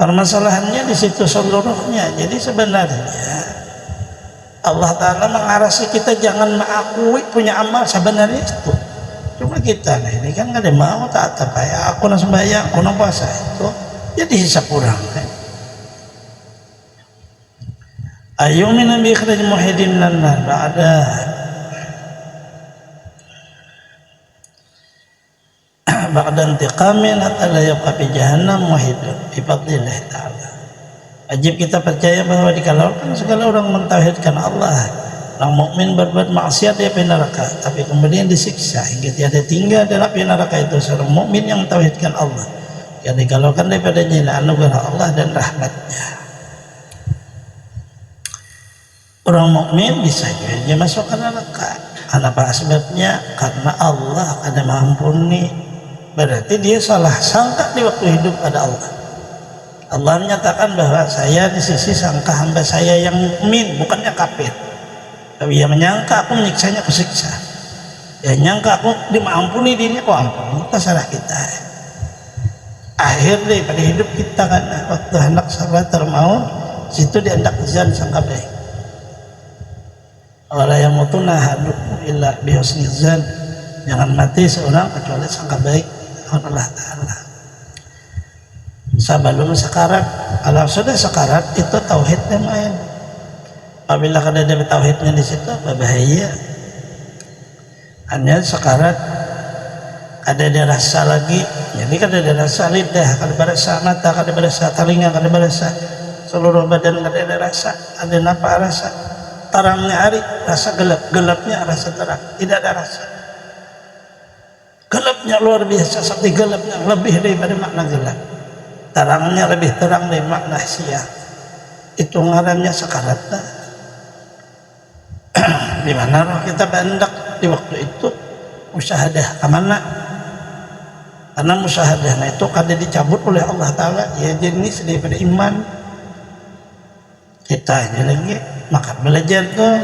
Permasalahannya di situ seluruhnya. Jadi sebenarnya Allah Ta'ala mengarasi kita jangan mengakui punya amal, sebenarnya itu. Cuma kita ini kan nggak ada mau tak apa ya, aku nang sembahyang, aku nang puasa itu jadi hisab kurang. Ayu min nabi khraj muhidin lan ba'da ba'da intiqamin hatta la yabqa fi jahannam muhidun bi fadlillah ta'ala. Wajib kita percaya bahwa dikalaukan segala orang mentauhidkan Allah, orang mukmin berbuat maksiat dia api neraka, tapi kemudian disiksa hingga tiada tinggal dalam api neraka itu seorang mukmin yang mentauhidkan Allah, yang dikalaukan daripadanya anugerah Allah dan rahmatnya. Orang mukmin bisa juga masuk ke neraka. Apa sebabnya? Karena Allah ada mengampuni. Berarti dia salah sangka di waktu hidup pada Allah. Allah menyatakan bahwa saya di sisi sangka hamba saya yang mukmin, bukannya kafir. Tapi dia menyangka aku menyiksanya, aku siksa. Dia nyangka aku dimampuni, dirinya aku ampuni. Itu salah kita. Akhir daripada hidup kita kan waktu hendak salat termaut, situ dihendak zan sangka baik. Wala yamutuna ahadukum illa bihusni zan. Jangan mati seorang kecuali sangka baik Allah Ta'ala. Sebelum sekarat, kalau sudah sekarat itu tauhidnya main. Apabila ada tauhidnya di situ berbahaya. Hanya sekarat kada ada rasa lagi. Jadi kada ada rasa lidah, kada ada rasa mata, kada ada rasa telinga, kada ada rasa seluruh badan, kada ada rasa. Ada napa rasa? Terangnya hari rasa gelap, gelapnya rasa terang, tidak ada rasa. Gelapnya luar biasa, seperti gelapnya lebih daripada makna gelap. Terangnya lebih terang dari makna siang. Itu ngarannya sakarat. Di mana roh kita bandak di waktu itu musyahadah kemana? Karena musyahadah itu kada dicabut oleh Allah Ta'ala, ya jenis daripada iman kita ini lagi. Maka belajar tuh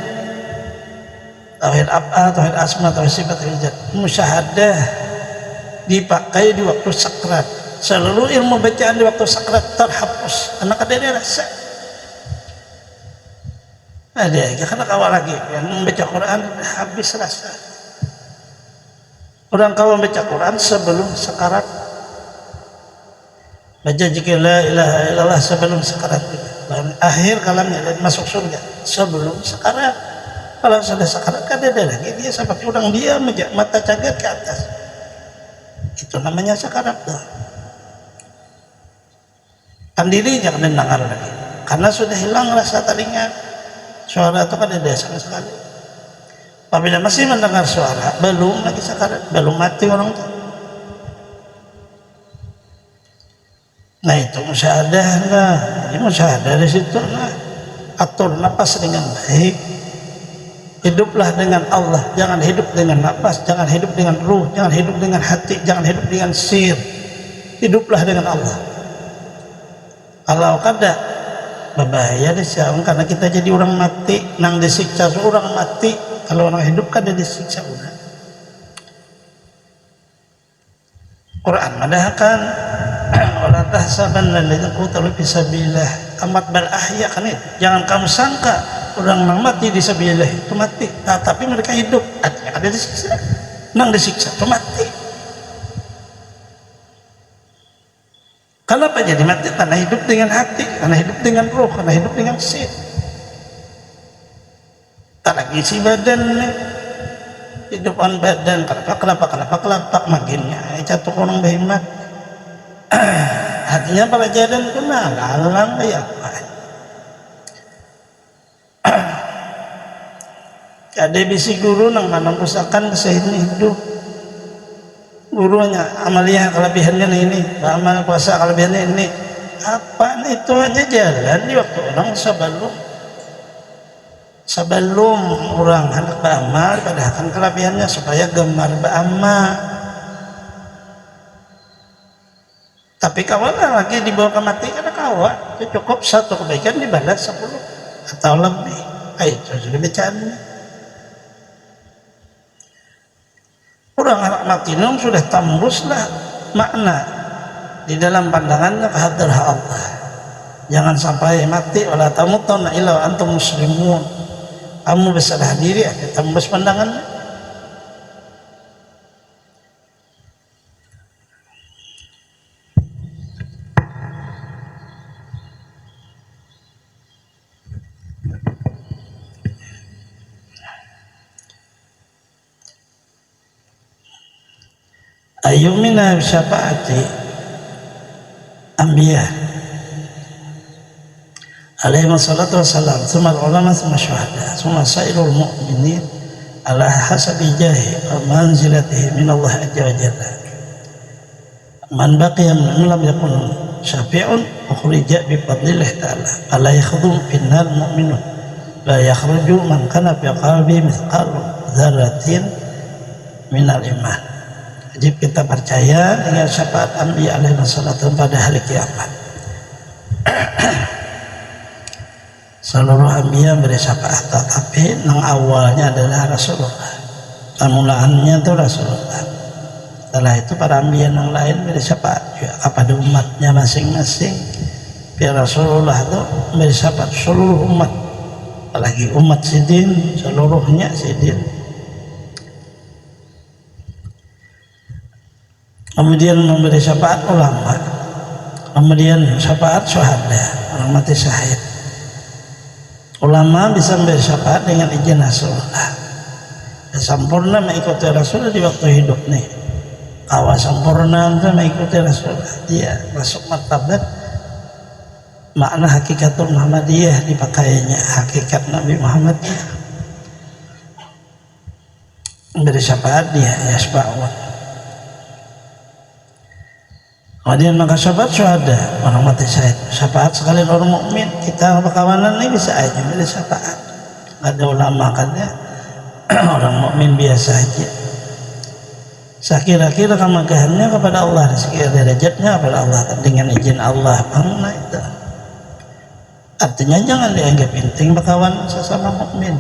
tauhid apa, tauhid asma, tauhid sifat, tauhid zat. Musyahadah dipakai di waktu sakrat. Seluruh ilmu bacaan di waktu sakrat terhapus karena kada ada rasa. Ada karena kawal lagi yang membaca Quran habis rasa. Orang kau membaca Quran sebelum sekarat. Baca jika la ilaha illallah sebelum sekarat. Akhir kalamnya masuk surga sebelum sekarat. Kalau sudah sekarat kan ada lagi dia seperti orang diam aja, mata cagat ke atas. Itu namanya sekarat tuh. Kan dirinya kan dengar lagi. Karena sudah hilang rasa telinga. Suara itu kan ada sama sekali. Apabila masih mendengar suara, belum lagi sakarat, belum mati orang itu. Nah itu musyahadah lah. Jadi musyahadah di situ lah. Atur napas dengan baik. Hiduplah dengan Allah. Jangan hidup dengan napas, jangan hidup dengan ruh, jangan hidup dengan hati, jangan hidup dengan sir. Hiduplah dengan Allah. Kalau kada berbahaya disiang karena kita jadi orang mati, nang disiksa seorang mati. Kalau orang hidup kan ada disiksa udah. Quran madahkan wala tahsabanna alladziina qutilu fi sabilillah amat bal ahya kan itu. Jangan kamu sangka orang yang mati di sabilillah itu mati. Nah, tapi mereka hidup, artinya ada disiksa. Nang disiksa itu mati. Kenapa jadi mati? Karena hidup dengan hati, karena hidup dengan roh, karena hidup dengan sir. Tak lagi si badan nih. Hidupan badan kelapa makinnya jatuh orang behemat. Hatinya pada jalan kena lalang kayak apa. Ada bisi guru nang manang usahakan kesehatan hidup. Gurunya amaliyah kelebihannya ini, amal puasa kelebihannya ini. Apa itu hanya jalan di waktu orang sebelum orang hendak beramal padahal kelebihannya supaya gemar beramal. Tapi kawan lagi dibawa ke mati karena kawan cukup satu kebaikan dibalas 10 atau lebih. Itu sudah bercanda. Orang anak mati sudah tembuslah makna di dalam pandangannya ke hadrah Allah. Jangan sampai mati wala tamutunna illa wa antum muslimun. Kamu bersalah diri akan tembus pandangannya. Ayyumina syafaati anbiya alaihi wassalatu wassalam thumma ulama thumma syuhada thumma sairul mu'minin ala hasabi jahi wa manzilatihi min Allah azza wa jalla. Man baqiya min lam yakun syafi'un ukhrija bi fadlillah ta'ala ala yakhdhum finnar mu'minun la yakhruju man kana fi qalbi mithqalu dzarratin min al-iman. Jadi kita percaya dengan syafaat anbiya alaihi wassalatu pada hari kiamat. Seluruh anbiya beri syafaat, tapi yang awalnya adalah Rasulullah. Mulaannya itu Rasulullah. Setelah itu para anbiya yang lain beri syafaat juga kepada umatnya masing-masing. Biar Rasulullah itu beri syafaat seluruh umat. Apalagi umat sidin, seluruhnya sidin. Kemudian memberi syafaat ulama, kemudian syafaat syuhada, orang mati syahid. Ulama bisa memberi syafaat dengan izin Rasulullah. Sempurna mengikuti Rasulullah di waktu hidup nih. kawa sempurna itu mengikuti Rasulullah, dia masuk martabat makna hakikatul Muhammadiyah dipakainya, hakikat Nabi Muhammad beri syafaat dia yasba'un. Kemudian maka syafaat syuhada, orang mati syahid, syafaat sekalian orang mukmin, kita berkawanan ini bisa aja beri syafaat. Ada ulama katanya orang mukmin biasa aja. Sekira-kira kemegahannya kepada Allah, sekira derajatnya kepada Allah dengan izin Allah, mana itu. Artinya jangan dianggap penting berkawan sesama mukmin.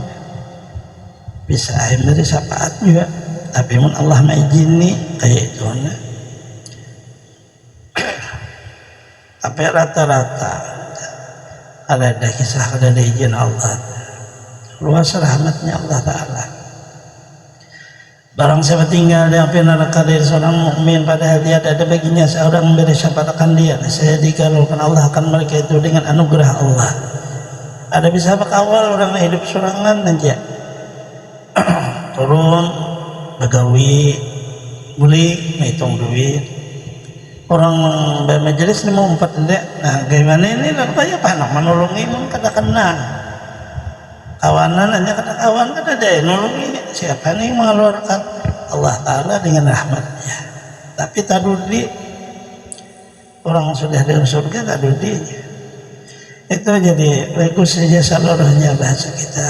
Bisa aja beri syafaat juga, tapi mun Allah mengizini kayak itu. Tapi rata-rata ada kisah, ada izin Allah, luas rahmatnya Allah Ta'ala. Barang siapa tinggal di api neraka dari seorang mukmin, padahal dia ada baginya seorang memberi syafaat akan dia, saya dikalaukan Allah akan mereka itu dengan anugerah Allah. Ada bisa berkawal orang hidup sorangan aja, turun begawi, beli, menghitung duit. Orang bermajelis ini mau empat enggak, nah gimana ini katanya panak menolongi mun kada kenal kawanan hanya kada kawan kada ada nolongi siapa nih mengeluarkan Allah Ta'ala dengan rahmatnya, tapi tadudi orang sudah di surga tadudi itu jadi bagus saja seluruhnya bahasa kita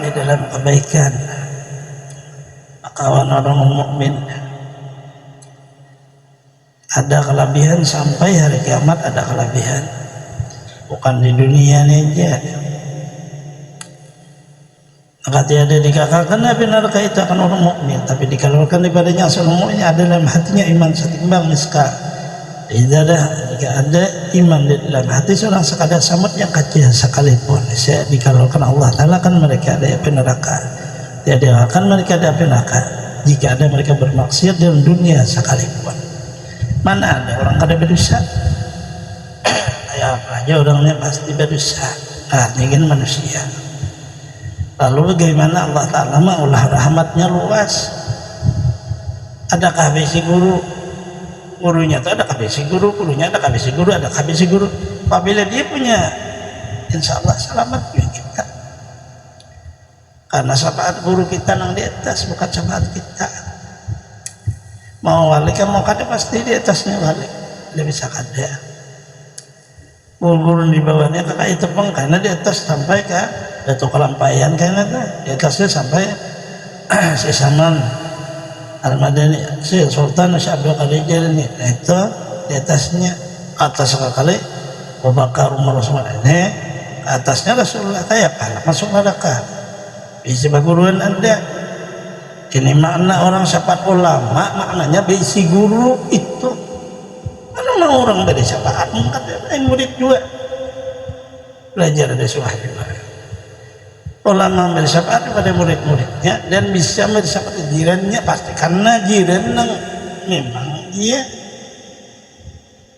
di dalam kebaikan kawan orang mukmin. Ada kelebihan sampai hari kiamat, ada kelebihan bukan di dunia ini aja. Maka tiada dikatakan Nabi neraka itu akan orang mukmin, tapi dikeluarkan daripadanya seorang mukmin ada dalam hatinya iman setimbang miskal. Jika ada iman di dalam hati seorang sekadar samut yang kecil sekalipun, saya dikeluarkan Allah Ta'ala akan mereka ada api neraka. Tiada akan mereka ada api neraka jika ada mereka bermaksiat dalam dunia sekalipun. Mana ada orang kada berdosa? Kayak apa aja orangnya pasti berdosa. Nah, ini kan manusia. Lalu bagaimana Allah Ta'ala ulah rahmatnya luas? Adakah bisi guru? Gurunya itu adakah bisi guru? Gurunya adakah bisi guru? Adakah bisi guru? Apabila dia punya, insya Allah selamat juga kita. Karena syafaat guru kita yang di atas, bukan syafaat kita. Mau wali kan mau kada pasti di atasnya wali, dia bisa kada. Guru di bawahnya kakak itu pun karena di atas sampai ke Datuk Kelampayan karena di atasnya sampai si Saman Al-Madani, si Sultan si Abdul Qadir ini, nah itu di atasnya atas sekali Abu Bakar Umar Utsman ini atasnya Rasulullah kayak apa masuk neraka. Isi baguruan ada. Ini makna orang syafaat ulama, maknanya bisi guru itu. Mana mau orang dari syafaat, mungkin murid juga belajar dari suah juga. Ulama beri syafaat kepada murid-muridnya dan bisa beri syafaat jirannya pasti karena jiran memang dia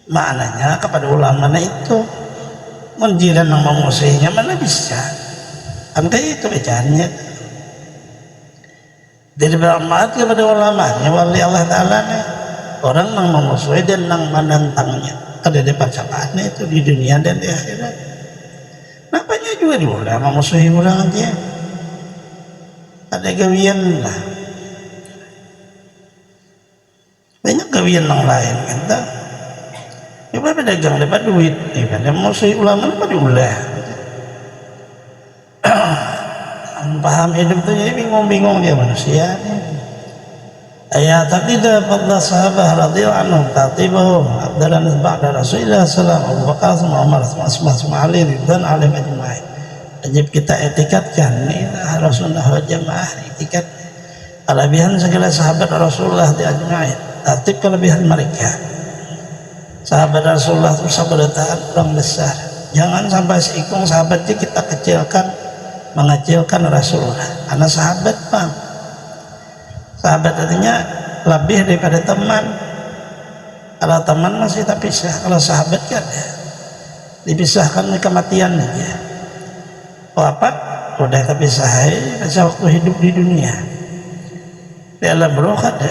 maknanya kepada ulama itu menjiran yang memusuhinya mana bisa kan kayak itu bacaannya. Jadi bermanfaat kepada ulamanya wali Allah Ta'ala nih, orang yang memusuhi dan yang menentangnya ada depan syafaatnya itu di dunia dan di akhirat. Napanya juga di ulama memusuhi orang aja ada gawian lah, banyak gawian yang lain kan tak coba pedagang dapat duit ada memusuhi ulama dapat diulah. Paham hidup itu jadi bingung-bingung dia manusia nih. Ayat tapi dapat sahabat radhiyallahu anhu tatibahu abdalan ba'da Rasulullah sallallahu alaihi wasallam Umar semua Ali dan alim ajma'in. Wajib kita etikatkan ini Rasulullah wal jamaah etikat kelebihan segala sahabat Rasulullah di ajma'in. Tertib kelebihan mereka. Sahabat Rasulullah itu sahabat orang besar. Jangan sampai seikung sahabatnya kita kecilkan, mengecilkan Rasulullah karena sahabat bang, sahabat artinya lebih daripada teman. Kalau teman masih terpisah, kalau sahabat kan ya, dipisahkan kematian aja. Wafat udah terpisah aja waktu hidup di dunia di alam roh ada.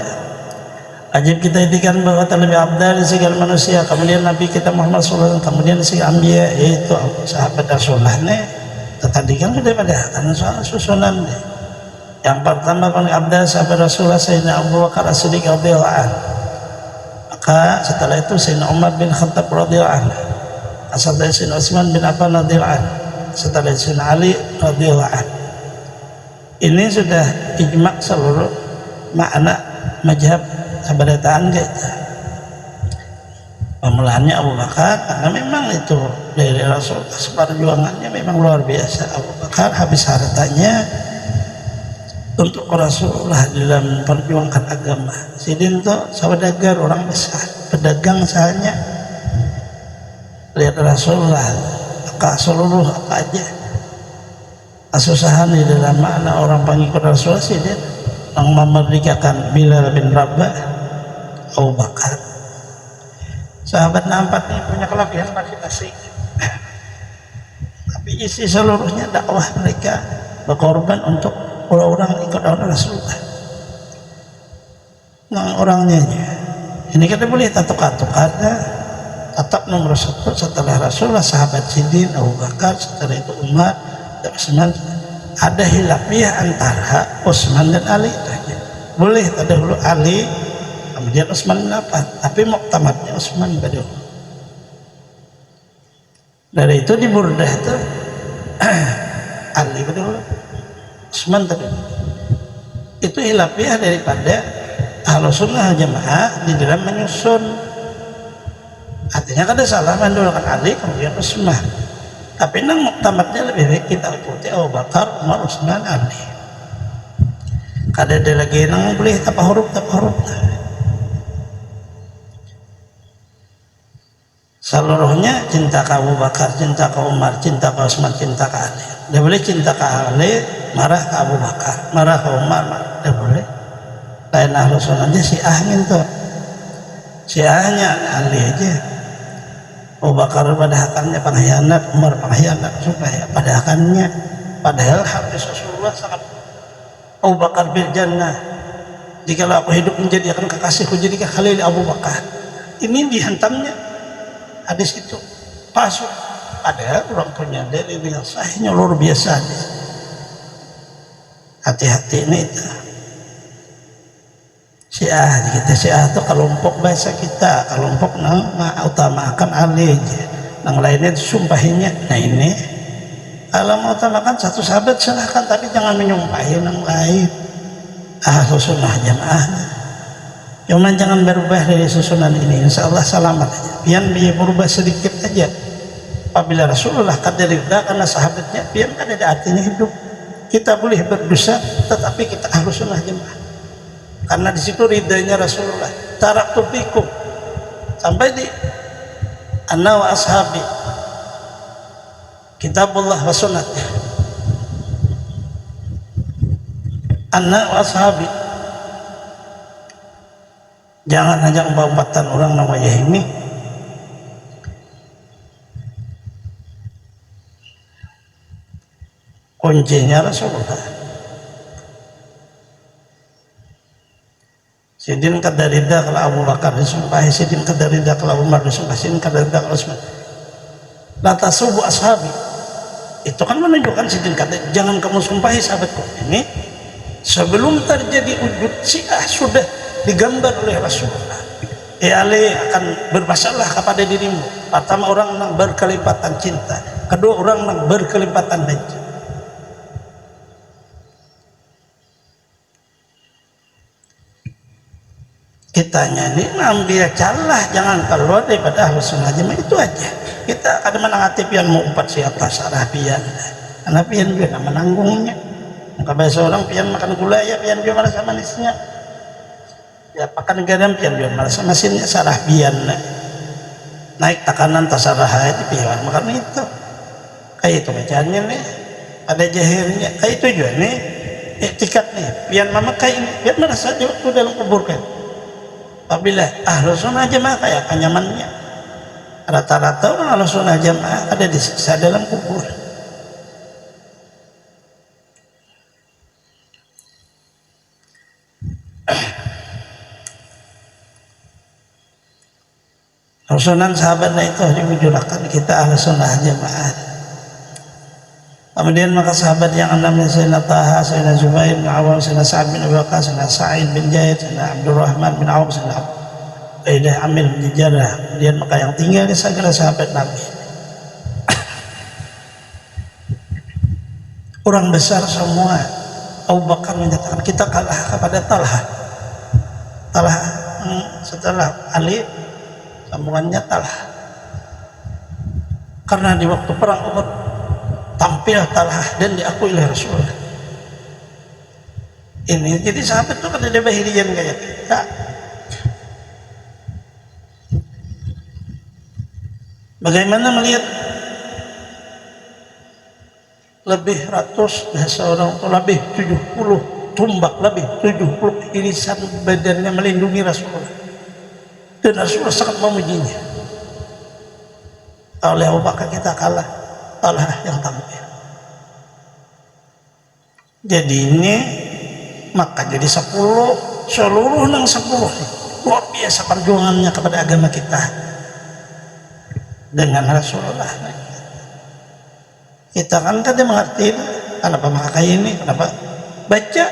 Wajib kita itikan bahwa terlebih abdal segala manusia, kemudian Nabi kita Muhammad SAW, kemudian si Ambiya, yaitu sahabat Rasulullah nih. Tadi kan sudah pada kan soal susunan deh. Yang pertama paling abdal sahabat Rasulullah Sayyidina Abu Bakar As-Siddiq radhiyallahu anhu. Maka setelah itu Sayyidina Umar bin Khattab radhiyallahu anhu. Setelah Sayyidina Utsman bin Affan radhiyallahu anhu. Setelah Sayyidina Ali radhiyallahu anhu. Ini sudah ijma' seluruh makna mazhab sabarataan gitu. Pemulaannya Abu Bakar karena memang itu dari Rasul, perjuangannya memang luar biasa. Abu Bakar habis hartanya untuk Rasulullah dalam perjuangan agama. Sidin itu saudagar, orang besar, pedagang misalnya. Lihat Rasulullah, maka seluruh apa aja kesusahan di dalam makna orang pengikut Rasulullah. Sidin yang memerdekakan Bilal bin Rabah, Abu Bakar. Sahabat nampak nih punya kelebihan masing-masing, tapi isi seluruhnya dakwah mereka berkorban untuk orang-orang ikut Rasulullah. Nah orangnya ini kita boleh tatuk-tatuk ada tetap nomor satu setelah Rasulullah sahabat Sidin, Abu Bakar, setelah itu Umar dan Utsman. Ada hilafiah antara Utsman dan Ali saja. Boleh terdahulu Ali, kemudian Utsman bin Affan, tapi muktamadnya Utsman pada. Dari itu di Burdah itu Ali pada Utsman tadi. Itu hilafiah daripada Ahlus Sunnah Jamaah di dalam menyusun. Artinya kada salah mendahulukan Ali kemudian Utsman. Tapi nang muktamadnya lebih baik kita ikuti Abu Bakar, Umar, Utsman, Ali. Kada ada lagi nang boleh tapa huruf. Seluruhnya cinta ke Abu Bakar, cinta ke Umar, cinta ke Utsman, cinta ke Ali. Dia boleh cinta ke Ali, marah ke Abu Bakar, marah ke Umar, dia boleh. Lain Ahlus Sunnah aja si Ahmin tuh, si Ahnya Ali aja. Abu Bakar pada hakannya pengkhianat, Umar pengkhianat supaya pada hakannya. Padahal hadis Rasulullah sangat Abu Bakar bil jannah. Jikalau aku hidup menjadi akan kekasihku jadi Khalil Abu Bakar. Ini dihantamnya hadis itu pasuk. Padahal orang punya dalil yang sahihnya luar biasa. Hati-hati ini itu. Syiah kita Syiah itu kelompok bahasa kita, kelompok nang utamakan Ali aja, nang lainnya disumpahinya. Nah ini kalau mau utamakan satu sahabat silahkan, tapi jangan menyumpahi nang lain. Ahlus Sunnah Jamaah cuman jangan berubah dari susunan ini, insya Allah selamat aja. Pian dia berubah sedikit aja apabila Rasulullah kaderida karena sahabatnya, pian kan ada artinya hidup. Kita boleh berdosa tetapi kita Ahlus Sunnah Jamaah karena di situ ridhanya Rasulullah. Taraktu fikum sampai di ana wa ashabi kitabullah wa sunnah. Ana wa ashabi, jangan hanya umpatan orang namanya ini. Kuncinya Rasulullah. Sidin kadarida kalau Abu Bakar disumpahi, Sidin kadarida kalau Umar disumpahi, Sidin kadarida kalau Utsman. La tasubu ashabi. Itu kan menunjukkan Sidin kata jangan kamu sumpahi sahabatku. Ini sebelum terjadi wujud Syiah sudah digambar oleh Rasulullah. Ali akan bermasalah kepada dirimu. Pertama orang yang berkelipatan cinta, kedua orang yang berkelipatan benci. Kitanya ini ngambil calah, jangan keluar daripada Ahlus Sunnah Jamaah, itu aja. Kita ada menangati pian mau umpat siapa sarah pian, karena pian juga menanggungnya. Maka bahasa orang pian makan gula ya pian juga merasa manisnya. Ya pakan garam pian juga merasa masinnya sarah pian. Naik tekanan tasarah itu pian makan itu. Kayak itu bacaannya nih, ada jahirnya. Kayak itu juga nih, etikat nih. Pian mama kayak ini, pian merasa waktu dalam kubur kan. Apabila Ahlus Sunnah Jamaah kayak nyamannya, rata-rata orang Ahlus Sunnah Jamaah ada disiksa dalam kubur. Sunan sahabatnya itu diwujudkan kita ahli sunnah jamaah. Kemudian maka sahabat yang enamnya Sayyidina Taha, Sayyidina Zubair bin Awam, Sayyidina Sa'ad bin Abi Waqqas, Sayyidina Sa'id bin Zaid, Sayyidina Abdurrahman bin Auf, Sayyidina Ubaidah Amir bin Jarrah. Kemudian maka yang tinggal di segala sahabat Nabi, orang besar semua. Abu Bakar menyatakan kita kalah kepada Talha. Talha setelah Ali, sambungannya Talha. Karena di waktu perang Uhud tampil Talha dan diakui oleh Rasulullah. Ini jadi sahabat itu kan ada bahirian kayak kita. Bagaimana melihat lebih ratus seorang itu lebih 70 tumbak, lebih 70 irisan badannya melindungi Rasulullah, dan Rasulullah sangat memujinya. Oleh Abu Bakar kita kalah, Talha yang tampil. Jadi ini maka jadi 10 seluruh nang 10 luar biasa perjuangannya kepada agama kita dengan Rasulullah. Kita kan tadi mengerti kenapa memakai ini, kenapa baca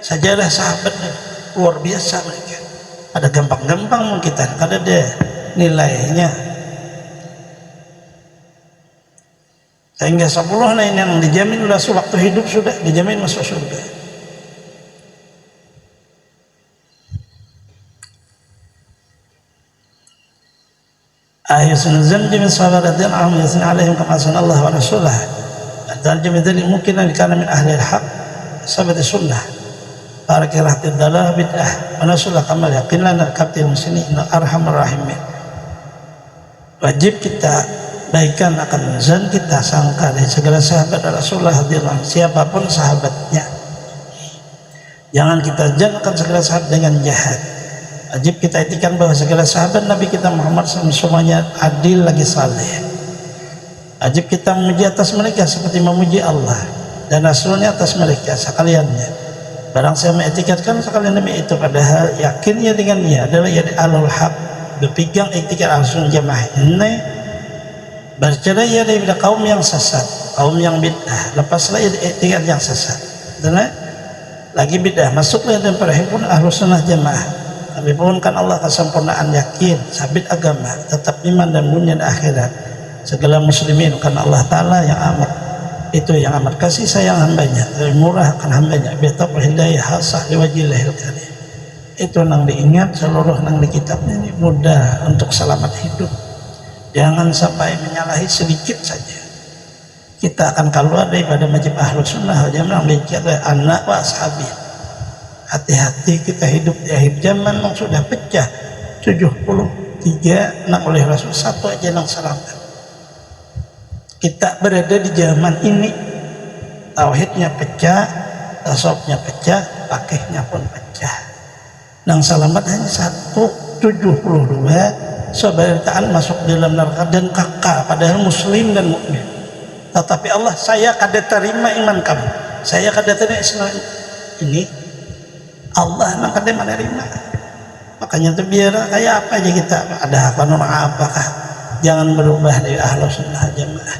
sejarah sahabatnya luar biasa mereka. Ada gampang-gampang kita, ada deh nilainya. Sehingga 10 ini yang dijamin sudah sewaktu hidup sudah dijamin masuk surga. Ayatun min sahabatin ahum yasin alaihim kama sanallahu wa rasulah. Tarjum dzalik mungkin kana min ahli al-haq sahabat sunnah. Para kirahat dalah bid'ah wa rasulah kamal yaqin lana kaptil muslimin arhamar rahimin. Wajib kita baikkan akan zan kita sangka dari segala sahabat Rasulullah radhiyallahu anhu, siapapun sahabatnya. Jangan kita jangkakan segala sahabat dengan jahat. Wajib kita etikan bahwa segala sahabat Nabi kita Muhammad SAW semuanya adil lagi saleh. Wajib kita memuji atas mereka seperti memuji Allah dan Rasulnya atas mereka sekaliannya. Barang saya mengetikatkan sekalian Nabi itu, padahal yakinnya dengannya adalah ya alul haq, berpegang etikat al-sunnah jamaah ini. Bercerai ya dari kaum yang sesat, kaum yang bid'ah, lepaslah etikat yang sesat. Dan lagi bid'ah, masuklah dalam perhimpunan ahlus sunnah jamaah. Tapi mohonkan Allah kesempurnaan yakin, sabit agama, tetap iman dan dunia dan akhirat. Segala muslimin karena Allah Ta'ala yang amat itu yang amat kasih sayang hambanya, murah akan hambanya, biataqul hidayah hasah liwajillahil karim. Itu nang diingat seluruh nang di kitabnya ini mudah untuk selamat hidup. Jangan sampai menyalahi sedikit saja. Kita akan keluar daripada majib ahlus sunnah jamaah oleh anak wa ashabi. Hati-hati kita hidup di akhir zaman yang sudah pecah 73 nang oleh Rasul satu aja nang selamat. Kita berada di zaman ini tauhidnya pecah, tasawufnya pecah, pakihnya pun pecah. Nang selamat hanya 172 sobaritaan masuk dalam neraka dan kakak padahal muslim dan mukmin. Tetapi Allah, saya kada terima iman kamu, saya kada terima Islam ini. Allah nak kada menerima. Makanya itu biar kayak apa aja kita ada apa norma apakah jangan berubah dari ahlus sunnah jamaah.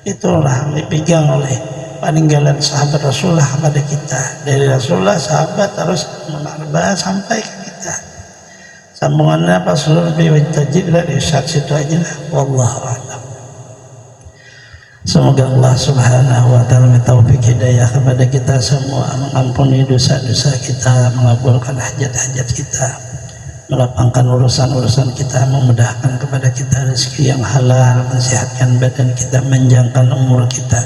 Itulah yang dipegang oleh peninggalan sahabat Rasulullah kepada kita, dari Rasulullah sahabat terus menarbah sampai ke kita. Sambungannya apa seluruh biwajib dari situ aja lah. Wallahu a'lam. Semoga Allah Subhanahu wa ta'ala taufik hidayah kepada kita semua, mengampuni dosa-dosa kita, mengabulkan hajat-hajat kita, melapangkan urusan-urusan kita, memudahkan kepada kita rezeki yang halal, mensehatkan badan kita, menjangkan umur kita,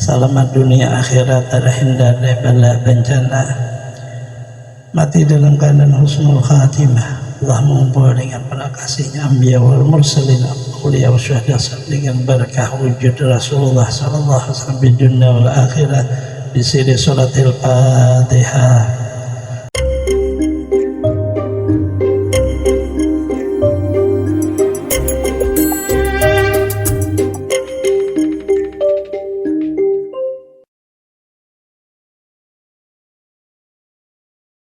selamat dunia akhirat, terhindar dari bala bencana, mati dalam keadaan husnul khatimah. Allah mengumpul dengan para kasihnya anbiya wal mursalin, awliya wa syuhada dengan barakah wujud Rasulullah sallallahu alaihi wasallam di dunia wal akhirat, di siri suratil Fatihah.